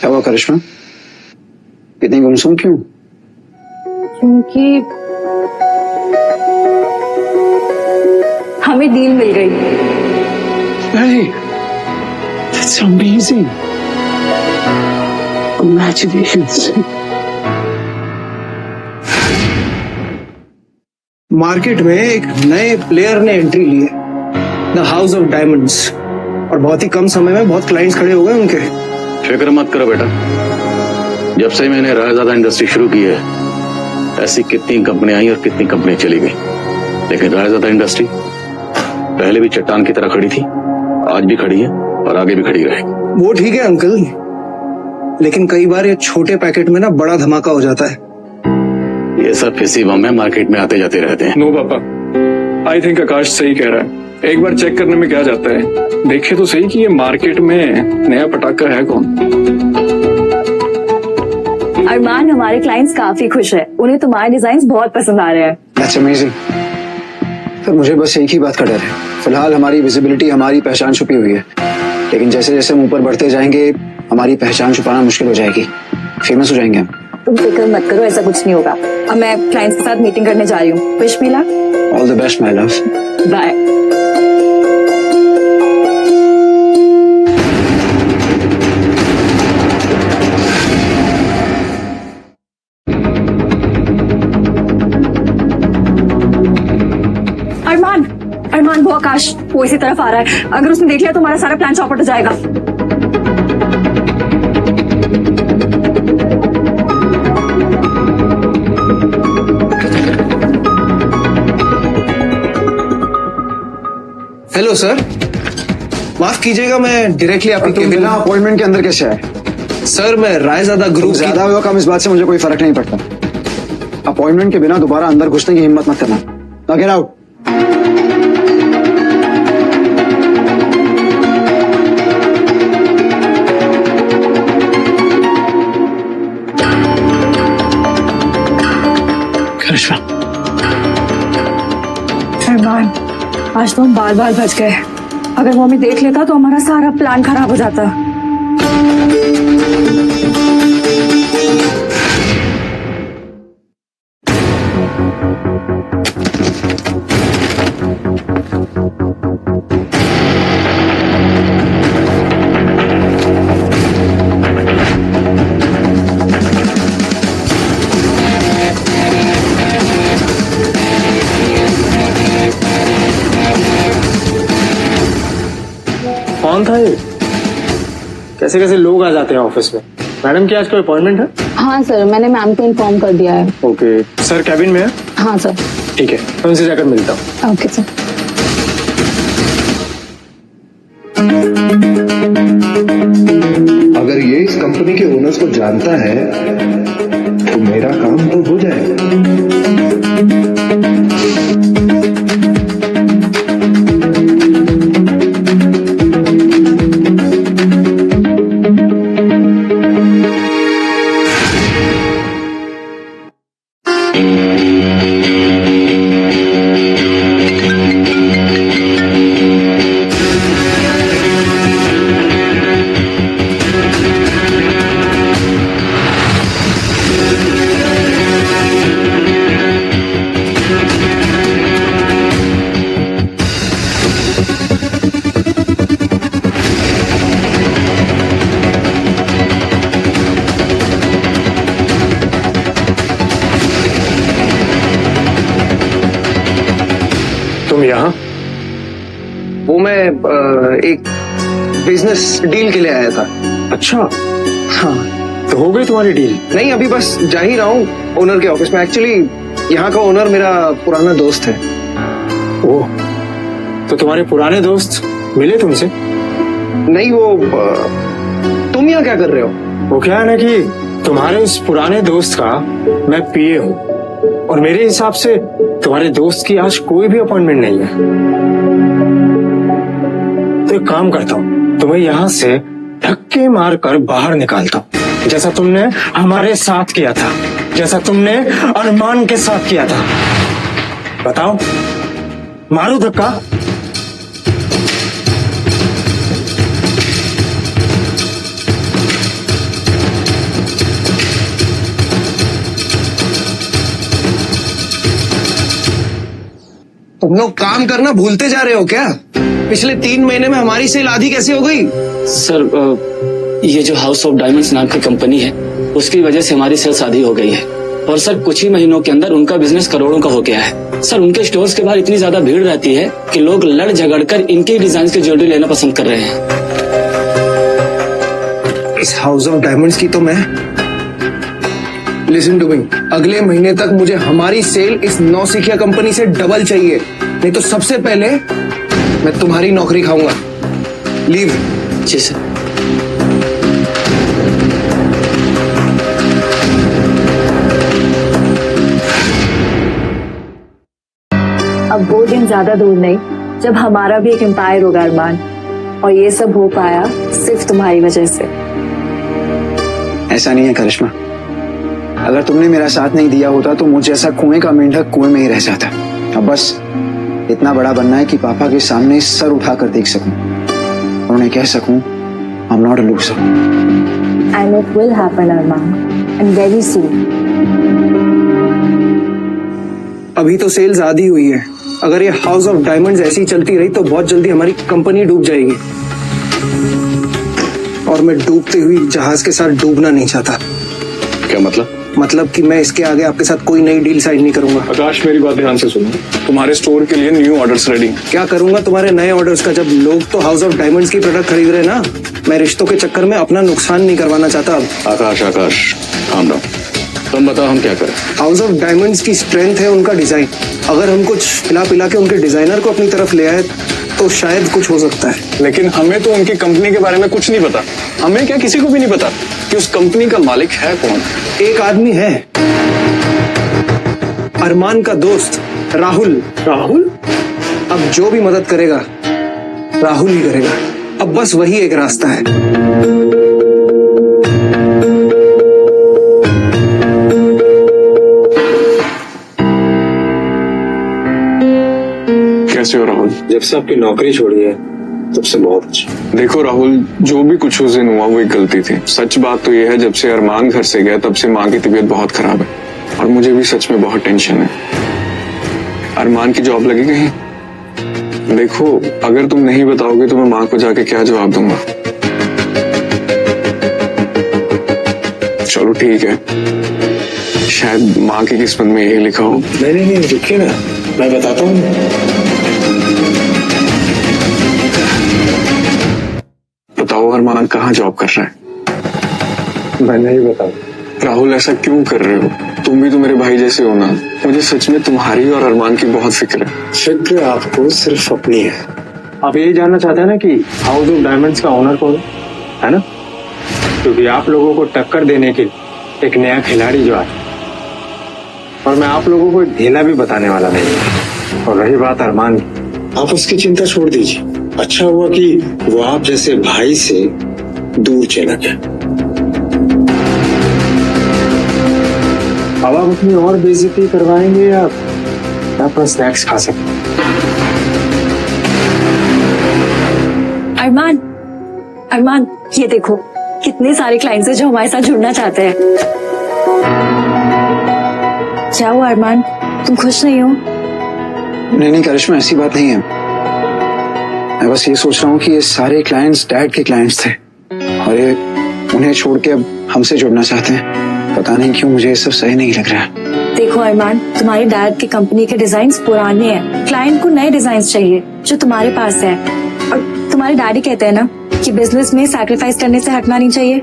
[SPEAKER 2] क्या हुआ करिश्मा? इतनी गुमसुम क्यों?
[SPEAKER 10] क्योंकि हमें डील मिल गई।
[SPEAKER 1] Hey, that's amazing. Congratulations.
[SPEAKER 9] Market में एक नए प्लेयर ने एंट्री ली है, द हाउस ऑफ डायमंड्स, और बहुत ही कम समय में बहुत क्लाइंट्स खड़े हो गए उनके।
[SPEAKER 4] फिक्र मत करो बेटा, जब से मैंने रायजादा इंडस्ट्री शुरू की है ऐसी कितनी कंपनियां आई और कितनी कंपनियां चली गई, लेकिन रायजादा इंडस्ट्री पहले भी चट्टान की तरह खड़ी थी, आज भी खड़ी है और आगे भी खड़ी रहेगी।
[SPEAKER 9] वो ठीक है अंकल, लेकिन कई बार ये छोटे पैकेट में ना बड़ा धमाका हो जाता है।
[SPEAKER 4] ये सब फिसी बम है, मार्केट में आते जाते रहते हैं।
[SPEAKER 3] नो पापा, आई थिंक आकाश सही कह रहा है। एक बार चेक करने में क्या जाता है, देखे तो सही कि ये मार्केट में नया पटाखा है कौन।
[SPEAKER 10] अरमान, हमारे क्लाइंट्स काफी खुश है, उन्हें तुम्हारे डिजाइन बहुत पसंद आ रहे हैं।
[SPEAKER 2] That's amazing. तो मुझे बस एक ही बात का डर है, फिलहाल हमारी विजिबिलिटी, हमारी पहचान छुपी हुई है, लेकिन जैसे जैसे हम ऊपर बढ़ते जाएंगे हमारी पहचान छुपाना मुश्किल हो जाएगी, फेमस हो जाएंगे हम।
[SPEAKER 10] तुम फिक्र मत करो, ऐसा कुछ नहीं होगा। अब मैं क्लाइंट्स के साथ मीटिंग करने जा रही हूँ। Wish me luck.
[SPEAKER 2] All the best my love.
[SPEAKER 10] Bye. Arman, वो आकाश, वो इसी तरफ आ रहा है। अगर उसने देख लिया तो हमारा सारा प्लान चौपट हो जाएगा।
[SPEAKER 9] हेलो सर, माफ कीजिएगा, मैं डायरेक्टली आपके
[SPEAKER 2] तुम
[SPEAKER 9] केबिन
[SPEAKER 2] बिना अपॉइंटमेंट के अंदर कैसे आए?
[SPEAKER 9] सर मैं रायजादा ग्रुप
[SPEAKER 2] ज्यादा हुआ कम, इस बात से मुझे कोई फर्क नहीं पड़ता। अपॉइंटमेंट के बिना दोबारा अंदर घुसने की हिम्मत मत करना। Now get out.
[SPEAKER 1] करिश्मा,
[SPEAKER 10] अरमान, आज तो हम बार बार बच गए। अगर वो हमें देख लेता तो हमारा सारा प्लान खराब हो जाता।
[SPEAKER 1] कौन था ये? कैसे कैसे लोग आ जाते हैं ऑफिस में? मैडम की आज कोई अपॉइंटमेंट है?
[SPEAKER 7] हाँ सर, मैंने मैम को इन्फॉर्म कर दिया है।
[SPEAKER 1] ओके सर, कैबिन में है?
[SPEAKER 7] हाँ सर।
[SPEAKER 1] ठीक है, मैं उनसे जाकर मिलता हूँ।
[SPEAKER 7] Okay sir.
[SPEAKER 11] अगर ये इस कंपनी के ओनर्स को जानता है तो मेरा काम तो हो जाएगा।
[SPEAKER 1] तुम यहाँ?
[SPEAKER 9] वो मैं एक बिजनेस डील के लिए आया था।
[SPEAKER 1] अच्छा,
[SPEAKER 9] हाँ।
[SPEAKER 1] तो हो गई तुम्हारी डील?
[SPEAKER 9] नहीं, अभी बस जा ही रहा हूँ ओनर के ऑफिस में। एक्चुअली यहाँ का ओनर मेरा पुराना दोस्त है।
[SPEAKER 1] ओह, तो तुम्हारे पुराने दोस्त मिले तुमसे?
[SPEAKER 9] नहीं, वो तुम यहाँ क्या कर रहे हो?
[SPEAKER 1] वो क्या है ना कि तुम्हारे उस पुराने दोस्त का मैं पीए हूँ, और मेरे हिसाब से तुम्हारे दोस्त की आज कोई भी अपॉइंटमेंट नहीं है। तो एक काम करता हूँ, तुम्हें यहाँ से धक्के मारकर बाहर निकालता हूँ, जैसा तुमने हमारे साथ किया था, जैसा तुमने अरमान के साथ किया था। बताओ, मारू धक्का?
[SPEAKER 9] तुम लोग काम करना भूलते जा रहे हो क्या? पिछले 3 महीने में हमारी सेल आधी कैसे हो गई?
[SPEAKER 12] सर, ये जो हाउस ऑफ डायमंड्स नाम की कंपनी है, उसकी वजह से हमारी सेल्स आधी हो गई है। और सर, कुछ ही महीनों के अंदर उनका बिजनेस करोड़ों का हो गया है। सर, उनके स्टोर्स के बाहर इतनी ज्यादा भीड़ रहती है कि लोग लड़ झगड़ कर इनके डिजाइन की ज्वेलरी लेना पसंद कर रहे हैं।
[SPEAKER 9] इस हाउस ऑफ डायमंड्स की तो मैं लिसन टू मी, अगले महीने तक मुझे हमारी सेल इस नौसिखिया कंपनी से डबल चाहिए, नहीं तो सबसे पहले मैं तुम्हारी नौकरी खाऊंगा। लीव।
[SPEAKER 12] जी सर।
[SPEAKER 10] अब वो दिन ज्यादा दूर नहीं जब हमारा भी एक एम्पायर होगा अरमान, और ये सब हो पाया सिर्फ तुम्हारी वजह से।
[SPEAKER 2] ऐसा नहीं है करिश्मा, अगर तुमने मेरा साथ नहीं दिया होता तो मुझ जैसा कुएं का मेंढक कुएं में ही रह जाता। अब बस इतना बड़ा बनना है कि पापा के सामने सर उठाकर देख सकूं और उन्हें कह सकूं I am not a loser.
[SPEAKER 10] And it will happen Arman, and very soon.
[SPEAKER 9] अभी तो सेल्स आधी हुई है, अगर ये हाउस ऑफ डायमंड्स ऐसी चलती रही तो बहुत जल्दी हमारी कंपनी डूब जाएगी, और मैं डूबते हुई जहाज के साथ डूबना नहीं चाहता।
[SPEAKER 4] क्या मतलब?
[SPEAKER 9] मतलब कि मैं इसके आगे आपके साथ कोई नई डील साइन नहीं करूंगा।
[SPEAKER 3] आकाश, मेरी बात ध्यान से सुनो। तुम्हारे स्टोर के लिए न्यू ऑर्डर्स रेडी।
[SPEAKER 9] क्या करूंगा तुम्हारे नए ऑर्डर्स का, जब लोग तो हाउस ऑफ डायमंड्स की प्रोडक्ट खरीद रहे हैं ना। मैं रिश्तों के चक्कर में अपना नुकसान नहीं करवाना चाहता अब।
[SPEAKER 4] आकाश, काम डाउन। तुम बताओ हम क्या करें?
[SPEAKER 9] हाउस ऑफ डायमंड्स की स्ट्रेंथ है उनका डिजाइन। अगर हम कुछ पिला पिला के उनके डिजाइनर को अपनी तरफ ले आए तो शायद कुछ हो सकता है।
[SPEAKER 3] लेकिन हमें तो उनकी कंपनी के बारे में कुछ नहीं पता। हमें क्या, किसी को भी नहीं पता कि उस कंपनी का मालिक है कौन।
[SPEAKER 9] एक आदमी है, अरमान का दोस्त राहुल।
[SPEAKER 1] राहुल?
[SPEAKER 9] अब जो भी मदद करेगा राहुल ही करेगा। अब बस वही एक रास्ता है।
[SPEAKER 3] कैसे हो राहुल?
[SPEAKER 1] जब से आपकी नौकरी छोड़ी है तब से बहुत अच्छा।
[SPEAKER 3] देखो राहुल, जो भी कुछ उस दिन हुआ वो एक गलती थी। सच बात तो ये है, जब से अरमान घर से गया तब से माँ की तबीयत बहुत खराब है और मुझे भी सच में बहुत टेंशन है। अरमान की जॉब लगी कहीं? देखो, अगर तुम नहीं बताओगे तो मैं माँ को जाके क्या जवाब दूंगा। चलो ठीक है, शायद माँ की किस्मत में यही लिखा हो।
[SPEAKER 1] नहीं, रुकिए ना, मैं बताता हूँ।
[SPEAKER 3] बताओ अरमान कहाँ जॉब कर रहा है?
[SPEAKER 1] मैं नहीं बताऊँ।
[SPEAKER 3] राहुल ऐसा क्यों कर रहे हो? तुम भी तो मेरे भाई जैसे हो ना। मुझे सच में तुम्हारी और अरमान की बहुत फिक्र है।
[SPEAKER 1] फिक्र आपको सिर्फ अपनी है। आप यही जानना चाहते हैं ना कि हाउस ऑफ डायमंड्स का ओनर कौन है ना? क्योंकि आप लोगों को टक्कर देने के लिए एक नया खिलाड़ी जो आया, और मैं आप लोगों को ढीला भी बताने वाला नहीं। और रही बात अरमान की, आप उसकी चिंता छोड़ दीजिए। अच्छा हुआ कि वो आप जैसे भाई से दूर चला गया। अब आप अपनी और बेइज्जती करवाएंगे या अपना स्नैक्स खा सकते हैं?
[SPEAKER 10] अरमान, ये देखो कितने सारे क्लाइंट्स हैं जो हमारे साथ जुड़ना चाहते हैं। क्या हुआ अरमान, तुम खुश नहीं हो?
[SPEAKER 2] नहीं करिश्मा, ऐसी बात नहीं है। मैं बस ये सोच रहा हूँ कि ये सारे क्लाइंट्स डैड के क्लाइंट्स थे और ये उन्हें छोड़ के अब हमसे जुड़ना चाहते हैं। पता नहीं क्यों मुझे ये सब सही नहीं लग रहा है।
[SPEAKER 10] देखो अरमान, तुम्हारे डैड की कंपनी के डिजाइन पुराने हैं। क्लाइंट को नए डिजाइन चाहिए जो तुम्हारे पास है। और तुम्हारे डैडी कहते हैं ना कि बिजनेस में सैक्रिफाइस करने से हटना नहीं चाहिए।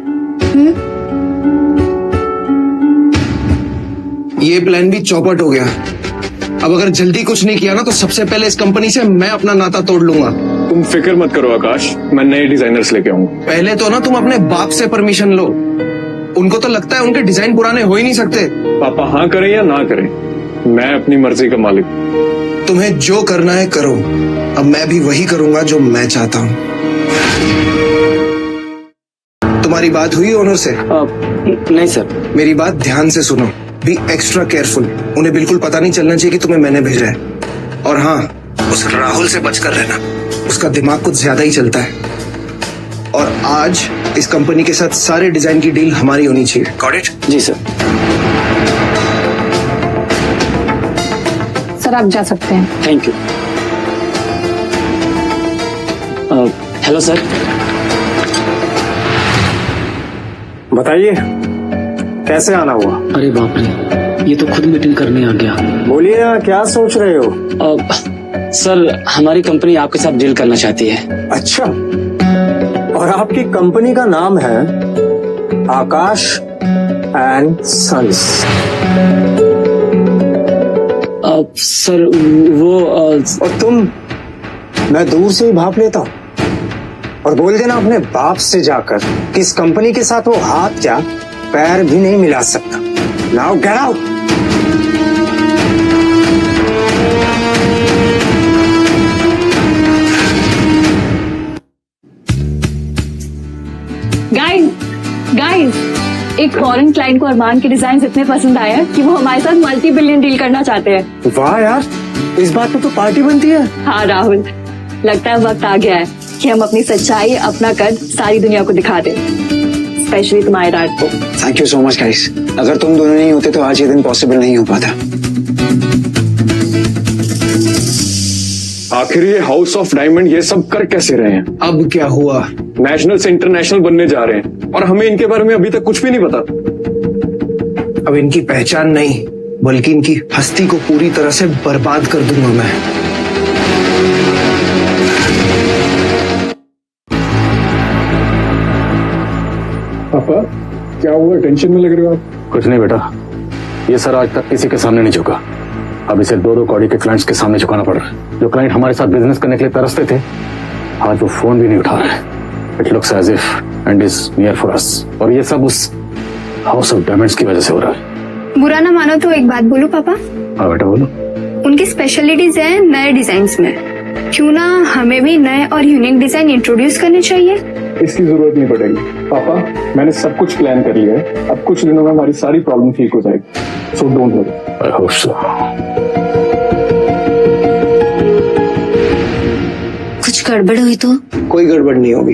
[SPEAKER 9] ये प्लान भी चौपट हो गया। अब अगर जल्दी कुछ नहीं किया ना तो सबसे पहले इस कंपनी से मैं अपना नाता तोड़ लूंगा।
[SPEAKER 3] तुम फिक्र मत करो आकाश, मैं नए डिजाइनर्स लेके आऊंगा।
[SPEAKER 9] पहले तो ना तुम अपने बाप से परमिशन लो। उनको तो लगता है उनके डिजाइन पुराने हो ही नहीं सकते।
[SPEAKER 3] पापा हाँ करें या ना करें, मैं अपनी मर्जी का मालिक।
[SPEAKER 9] तुम्हें जो करना है करो। अब मैं भी वही करूंगा जो मैं चाहता हूँ। तुम्हारी बात हुई ओनर से?
[SPEAKER 12] नहीं सर।
[SPEAKER 9] मेरी बात ध्यान से सुनो। Be extra careful. उन्हें बिल्कुल पता नहीं चलना चाहिए कि तुम्हें मैंने भेजा है। और हाँ, उस राहुल से बचकर रहना। उसका दिमाग कुछ ज्यादा ही चलता है। और आज इस कंपनी के साथ सारे डिजाइन की डील हमारी होनी चाहिए। Got it?
[SPEAKER 12] जी सर।
[SPEAKER 10] सर आप जा सकते हैं।
[SPEAKER 12] Thank you. Hello sir.
[SPEAKER 1] बताइए कैसे आना हुआ?
[SPEAKER 12] अरे बाप रे, ये तो खुद मीटिंग करने आ गया।
[SPEAKER 1] बोलिए ना, क्या सोच रहे हो?
[SPEAKER 12] सर हमारी कंपनी आपके साथ डील करना चाहती है।
[SPEAKER 1] अच्छा, और आपकी कंपनी का नाम है आकाश एंड सन्स।
[SPEAKER 12] सर वो
[SPEAKER 1] और तुम? मैं दूर से ही भाप लेता हूँ और बोल देना अपने बाप से जाकर कि इस कंपनी के साथ वो हाथ क्या पैर भी नहीं मिला सकता। Now get out.
[SPEAKER 10] गाइस, एक फॉरेन क्लाइंट को अरमान के डिजाइन इतने पसंद आए हैं कि वो हमारे साथ मल्टी बिलियन डील करना चाहते हैं।
[SPEAKER 1] वाह यार, इस बात पे तो पार्टी बनती है।
[SPEAKER 10] हाँ राहुल, लगता है वक्त आ गया है कि हम अपनी सच्चाई, अपना कद सारी दुनिया को दिखा दें, स्पेशली तुम्हारे डैड को।
[SPEAKER 2] Thank you so much guys. अगर तुम दोनों नहीं होते तो आज ये दिन पॉसिबल नहीं हो पाता।
[SPEAKER 3] आखिर ये हाउस ऑफ डायमंड ये सब कर कैसे रहे हैं?
[SPEAKER 9] अब क्या हुआ?
[SPEAKER 3] नेशनल से इंटरनेशनल बनने जा रहे हैं और हमें इनके बारे में अभी तक कुछ भी नहीं पता।
[SPEAKER 9] अब इनकी पहचान नहीं बल्कि इनकी हस्ती को पूरी तरह से बर्बाद कर दूंगा मैं।
[SPEAKER 3] पापा क्या हुआ, टेंशन में लग रहे हो आप?
[SPEAKER 4] कुछ नहीं बेटा, ये सर आज तक किसी के सामने नहीं झुका। अब इसे 2-2 कौड़ी के क्लाइंट्स के सामने झुकाना पड़ रहा है। जो क्लाइंट हमारे साथ बिजनेस करने के लिए तरसते थे, आज वो फोन भी नहीं उठा रहे हैं। It looks as if end is near for us. और ये सब उस हाउस ऑफ डायमंड्स की वजह से हो रहा है।
[SPEAKER 8] बुरा ना मानो तो एक बात बोलूं पापा,
[SPEAKER 4] हाँ बेटा बोलो।
[SPEAKER 8] उनकी स्पेशलिटीज है नए डिजाइन्स में, क्यों ना हमें भी नए और यूनिक डिजाइन इंट्रोड्यूस करने चाहिए।
[SPEAKER 3] इसकी जरूरत नहीं पड़ेगी पापा, मैंने सब कुछ प्लान कर लिया है। अब कुछ दिनों में हमारी सारी प्रॉब्लम ठीक हो जाएगी, so don't worry.
[SPEAKER 4] I hope so.
[SPEAKER 6] कुछ गड़बड़ हुई तो?
[SPEAKER 9] कोई गड़बड़ नहीं होगी।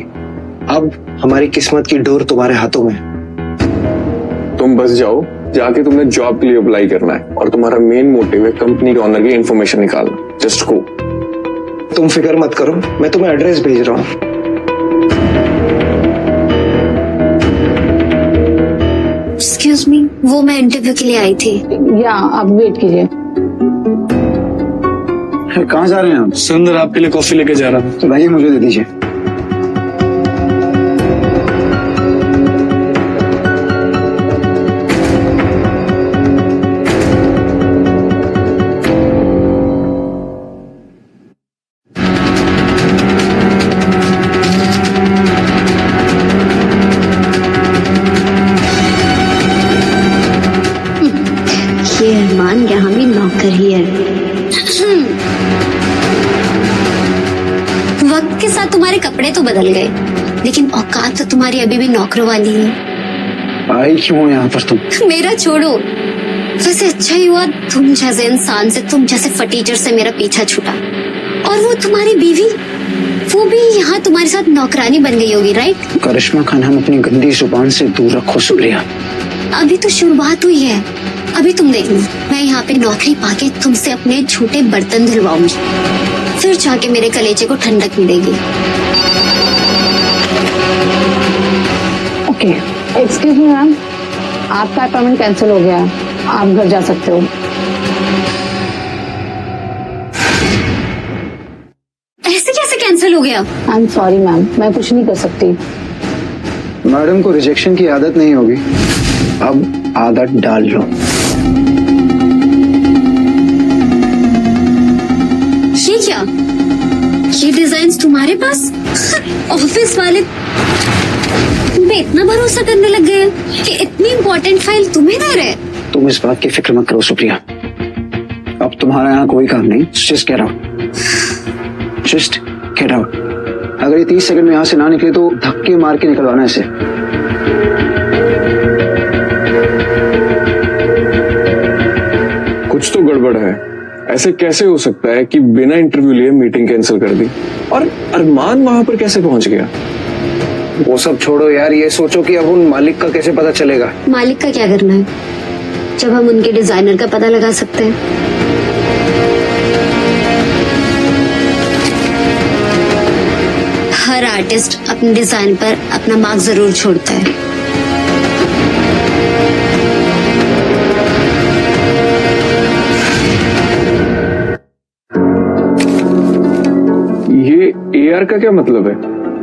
[SPEAKER 9] अब हमारी किस्मत की डोर तुम्हारे हाथों में है।
[SPEAKER 3] तुम बस जाओ, जाके तुमने जॉब के लिए अप्लाई करना है और तुम्हारा मेन मोटिव है कंपनी के ऑनर की इन्फॉर्मेशन निकालना। Just go.
[SPEAKER 9] तुम फिक्र मत करो, मैं तुम्हें एड्रेस भेज रहा हूँ।
[SPEAKER 6] एक्सक्यूज मी, वो मैं इंटरव्यू के लिए आई थी।
[SPEAKER 7] या आप वेट कीजिए।
[SPEAKER 2] कहाँ जा रहे हैं आप?
[SPEAKER 1] सुंदर आपके लिए कॉफी लेके जा रहा हूँ।
[SPEAKER 2] तो भाई मुझे दे दीजिए।
[SPEAKER 6] ये अरमान यहाँ भी नौकर ही है। वक्त के साथ तुम्हारे कपड़े तो बदल गए, लेकिन औकात तो तुम्हारी अभी भी नौकरों वाली है।
[SPEAKER 2] आई क्यों हो यहाँ पर तुम?
[SPEAKER 6] मेरा छोड़ो, वैसे अच्छा ही हुआ तुम जैसे इंसान से, तुम जैसे फटीचर से मेरा पीछा छूटा। और वो तुम्हारी बीवी, वो भी यहाँ तुम्हारे साथ नौकरानी बन गई होगी, राइट?
[SPEAKER 2] करिश्मा खान, हम अपनी गंदी जुबान से दूर रखो सुप्रिया।
[SPEAKER 6] अभी तो शुरुआत हुई है। अभी तुम देखना, मैं यहाँ पे नौकरी पाके तुमसे अपने झूठे बर्तन धुलवाऊंगी, फिर जाके मेरे कलेजे को ठंडक मिलेगी।
[SPEAKER 7] ओके, एक्सक्यूज मी मैम, आपका अपॉइंटमेंट कैंसिल हो गया है, आप घर जा सकते हो।
[SPEAKER 6] ऐसे कैसे कैंसिल हो गया?
[SPEAKER 7] आई एम सॉरी मैम, मैं कुछ नहीं कर सकती।
[SPEAKER 2] मैडम को रिजेक्शन की आदत नहीं होगी, अब आदत डाल लो।
[SPEAKER 6] ये क्या? ये डिजाइन्स तुम्हारे पास? ऑफिस वाले तुम पे इतना भरोसा करने लग गए कि इतनी इम्पोर्टेंट फाइल तुम्हें दे रहे?
[SPEAKER 2] तुम इस बात की फिक्र मत करो सुप्रिया, अब तुम्हारा यहाँ कोई काम नहीं। Just get out, just get out. अगर ये 30 सेकंड में यहाँ से ना निकले तो धक्के मार के निकलवाना इसे।
[SPEAKER 3] कुछ तो गड़बड़ है। ऐसे कैसे हो सकता है कि बिना इंटरव्यू लिए मीटिंग कैंसिल कर दी? और अरमान वहां पर कैसे पहुंच गया?
[SPEAKER 9] वो सब छोड़ो यार, ये सोचो कि अब उन मालिक का कैसे पता चलेगा।
[SPEAKER 6] मालिक का क्या करना है, जब हम उनके डिजाइनर का पता लगा सकते हैं। हर आर्टिस्ट अपने डिजाइन पर अपना मार्क जरूर छोड़ता है।
[SPEAKER 3] ये AR का क्या मतलब है?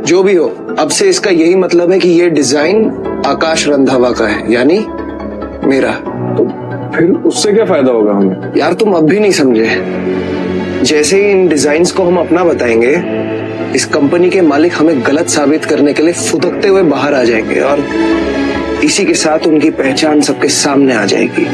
[SPEAKER 9] जो भी हो, अब से इसका यही मतलब है कि ये डिजाइन आकाश रंधावा का है, यानी मेरा।
[SPEAKER 3] तो फिर उससे क्या फायदा होगा हमें?
[SPEAKER 9] यार तुम अब भी नहीं समझे। जैसे ही इन डिजाइन्स को हम अपना बताएंगे, इस कंपनी के मालिक हमें गलत साबित करने के लिए फुदकते हुए बाहर आ जाएंगे और इसी के साथ उनकी पहचान सबके सामने आ जाएगी।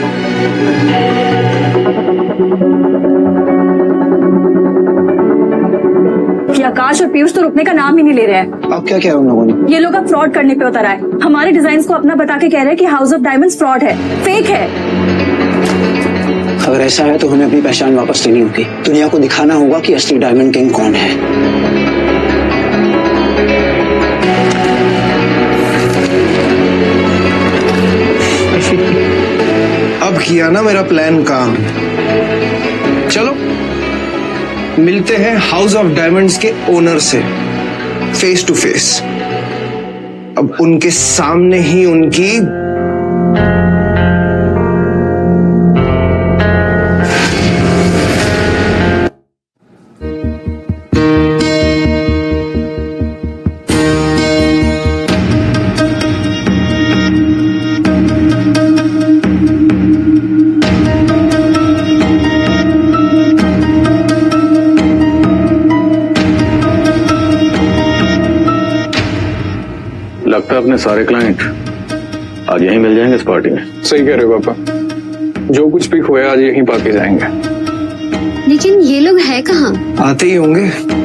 [SPEAKER 10] कि आकाश और पीयूष तो रुकने का नाम ही नहीं ले रहे हैं।
[SPEAKER 2] अब क्या किया उन लोगों ने?
[SPEAKER 10] ये लोग अब फ्रॉड करने पे उतर आए। हमारे डिजाइन को अपना बता के कह रहे हैं कि हाउस ऑफ डायमंड्स फ्रॉड है, फेक है।
[SPEAKER 2] अगर ऐसा है तो हमें अपनी पहचान वापस लेनी होगी। दुनिया को दिखाना होगा कि असली डायमंड किंग कौन है।
[SPEAKER 9] अब किया ना मेरा प्लान काम। चलो मिलते हैं हाउस ऑफ डायमंड्स के ओनर से फेस टू फेस। अब उनके सामने ही उनकी
[SPEAKER 4] लगता है अपने सारे क्लाइंट आज यहीं मिल जाएंगे इस पार्टी में।
[SPEAKER 3] सही कह रहे हो पापा, जो कुछ भी खोया आज यहीं पाके जाएंगे।
[SPEAKER 6] लेकिन ये लोग है कहाँ?
[SPEAKER 9] आते ही होंगे।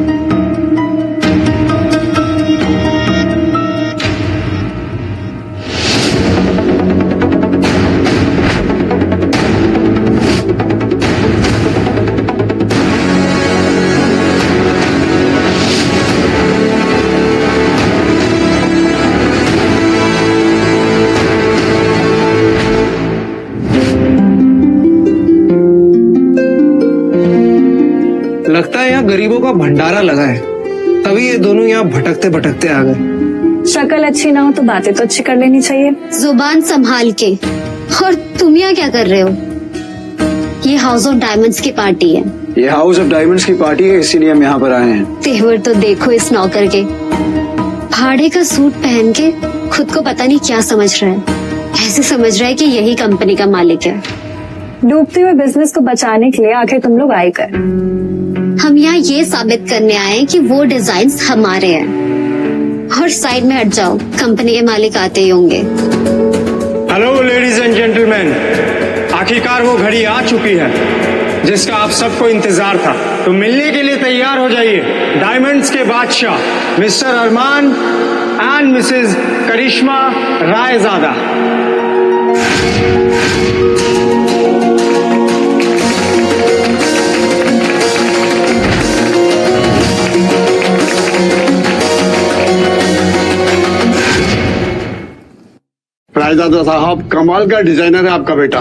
[SPEAKER 9] लगता है यहाँ गरीबों का भंडारा लगा है, तभी ये दोनों यहाँ भटकते भटकते आ गए।
[SPEAKER 10] शक्ल अच्छी ना हो तो बातें तो अच्छी कर लेनी चाहिए।
[SPEAKER 6] जुबान संभाल के। और तुम यहाँ क्या कर रहे हो? ये हाउस ऑफ डायमंड्स की पार्टी है।
[SPEAKER 2] ये हाउस ऑफ डायमंड्स की पार्टी है, इसीलिए हम यहाँ पर आए हैं।
[SPEAKER 6] तेवर तो देखो इस नौकर के, भाड़े का सूट पहन के खुद को पता नहीं क्या समझ रहा है। ऐसे समझ रहा है कि यही कंपनी का मालिक है।
[SPEAKER 10] डूबते हुए बिजनेस को बचाने के लिए आखिर तुम लोग आए कर।
[SPEAKER 6] हम यहाँ ये साबित करने आए हैं कि वो डिजाइन्स हमारे हैं। और साइड में हट जाओ, कंपनी के मालिक आते ही होंगे।
[SPEAKER 1] हेलो लेडीज एंड जेंटलमैन, आखिरकार वो घड़ी आ चुकी है जिसका आप सबको इंतजार था। तो मिलने के लिए तैयार हो जाइए डायमंड्स के बादशाह मिस्टर अरमान एंड मिसेस करिश्मा रायजादा।
[SPEAKER 11] रायजादा साहब, कमाल का डिजाइनर है आपका बेटा,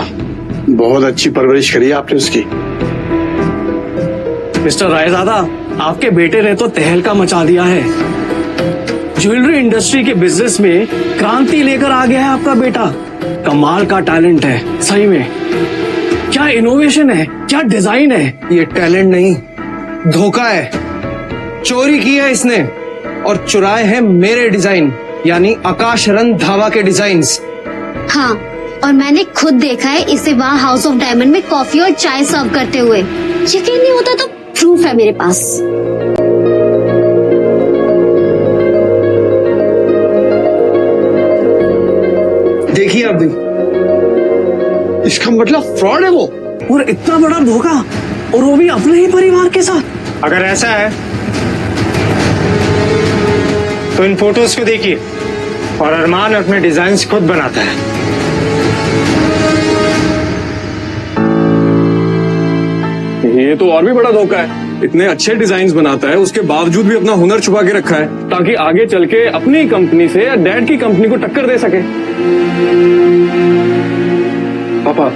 [SPEAKER 11] बहुत अच्छी परवरिश करी है आपने उसकी।
[SPEAKER 12] मिस्टर रायजादा, आपके बेटे ने तो तहलका मचा दिया है। ज्वेलरी इंडस्ट्री के बिजनेस में क्रांति लेकर आ गया है आपका बेटा। कमाल का टैलेंट है सही में। क्या इनोवेशन है, क्या डिजाइन है।
[SPEAKER 9] ये टैलेंट नहीं, धोखा है। चोरी की है इसने और चुराए हैं मेरे डिजाइन, यानी आकाश रंग धावा के डिजाइन्स।
[SPEAKER 6] हाँ, और मैंने खुद देखा है इसे वहाँ हाउस ऑफ डायमंड में कॉफी और चाय सर्व करते हुए। यकीन नहीं होता तो प्रूफ है मेरे पास।
[SPEAKER 9] देखिए आप भी,
[SPEAKER 11] इसका मतलब फ्रॉड है वो।
[SPEAKER 12] और इतना बड़ा धोखा, और वो भी अपने ही परिवार के साथ।
[SPEAKER 1] अगर ऐसा है तो इन फोटोज को देखिए, और अरमान अपने डिजाइन्स खुद बनाता है।
[SPEAKER 3] ये तो और भी बड़ा धोखा है। इतने अच्छे डिजाइन्स बनाता है, उसके बावजूद भी अपना हुनर छुपा के रखा है ताकि आगे चल के अपनी कंपनी से या डैड की कंपनी को टक्कर दे सके।
[SPEAKER 2] पापा,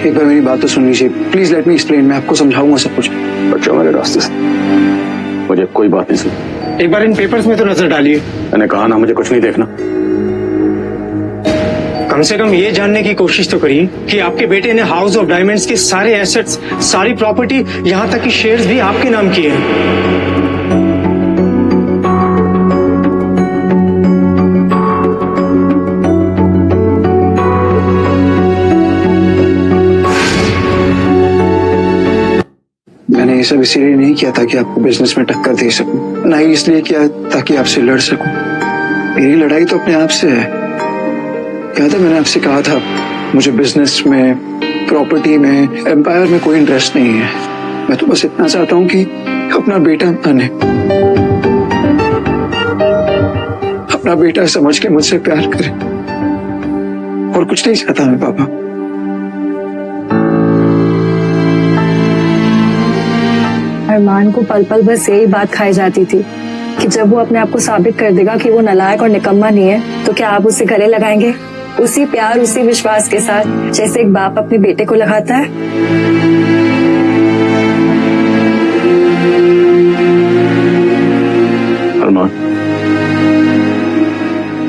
[SPEAKER 2] एक बार मेरी बात तो सुन लीजिए, प्लीज लेट मी एक्सप्लेन। मैं आपको समझाऊंगा सब कुछ।
[SPEAKER 4] बच्चों मेरे रास्ते से, मुझे कोई बात नहीं सुनी।
[SPEAKER 1] एक बार इन पेपर्स में तो नजर डालिए।
[SPEAKER 4] मैंने कहा ना, मुझे कुछ नहीं देखना।
[SPEAKER 1] कम से कम ये जानने की कोशिश तो करिए कि आपके बेटे ने हाउस ऑफ डायमंड्स के सारे एसेट्स, सारी प्रॉपर्टी, यहाँ तक कि शेयर्स भी आपके नाम किए हैं।
[SPEAKER 2] मैंने ये सब इसीलिए नहीं किया था कि आपको बिजनेस में टक्कर दे सकूं, ना ही इसलिए किया ताकि आपसे लड़ सकूं। मेरी लड़ाई तो अपने आप से है। याद है मैंने आपसे कहा था, मुझे बिजनेस में, प्रॉपर्टी में, एम्पायर में कोई इंटरेस्ट नहीं है। मैं तो बस इतना चाहता हूँ कि अपना बेटा बने, अपना बेटा समझ के मुझसे प्यार करे, और कुछ नहीं चाहता मैं पापा।
[SPEAKER 10] अरमान को पल पल बस यही बात खाई जाती थी कि जब वो अपने आप को साबित कर देगा कि वो नालायक और निकम्मा नहीं है, तो क्या आप उसे गले लगाएंगे, उसी प्यार, उसी विश्वास के साथ जैसे एक बाप अपने बेटे को लगाता है।
[SPEAKER 4] अरमान,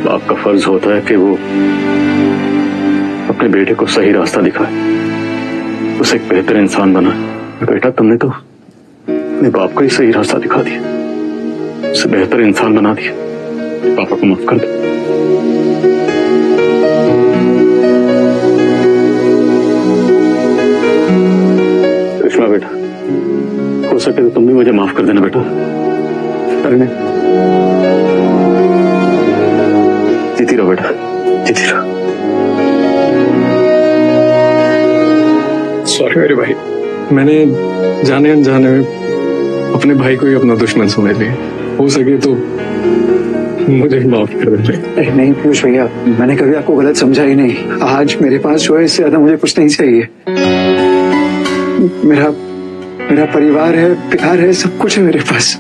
[SPEAKER 4] बाप का फर्ज होता है कि वो अपने बेटे को सही रास्ता दिखाए, उसे एक बेहतर इंसान बनाए। बेटा, तुमने तो अपने बाप को ही सही रास्ता दिखा दिया, उसे बेहतर इंसान बना दिया। पापा को माफ कर दो। कृष्णा बेटा, हो सके तो तुम भी मुझे माफ कर देना बेटा। करने जीती रहो बेटा, जीती रहो।
[SPEAKER 3] सॉरी मेरे भाई, मैंने जाने अनजाने में अपने भाई को ही अपना दुश्मन समझ लिया। हो सके तो मुझे माफ कर दे।
[SPEAKER 2] अरे नहीं पीयूष भैया, मैंने कभी आपको गलत समझा ही नहीं। आज मेरे पास जो है इससे ज्यादा मुझे कुछ नहीं चाहिए। मेरा परिवार है, प्यार है, सब कुछ है मेरे पास।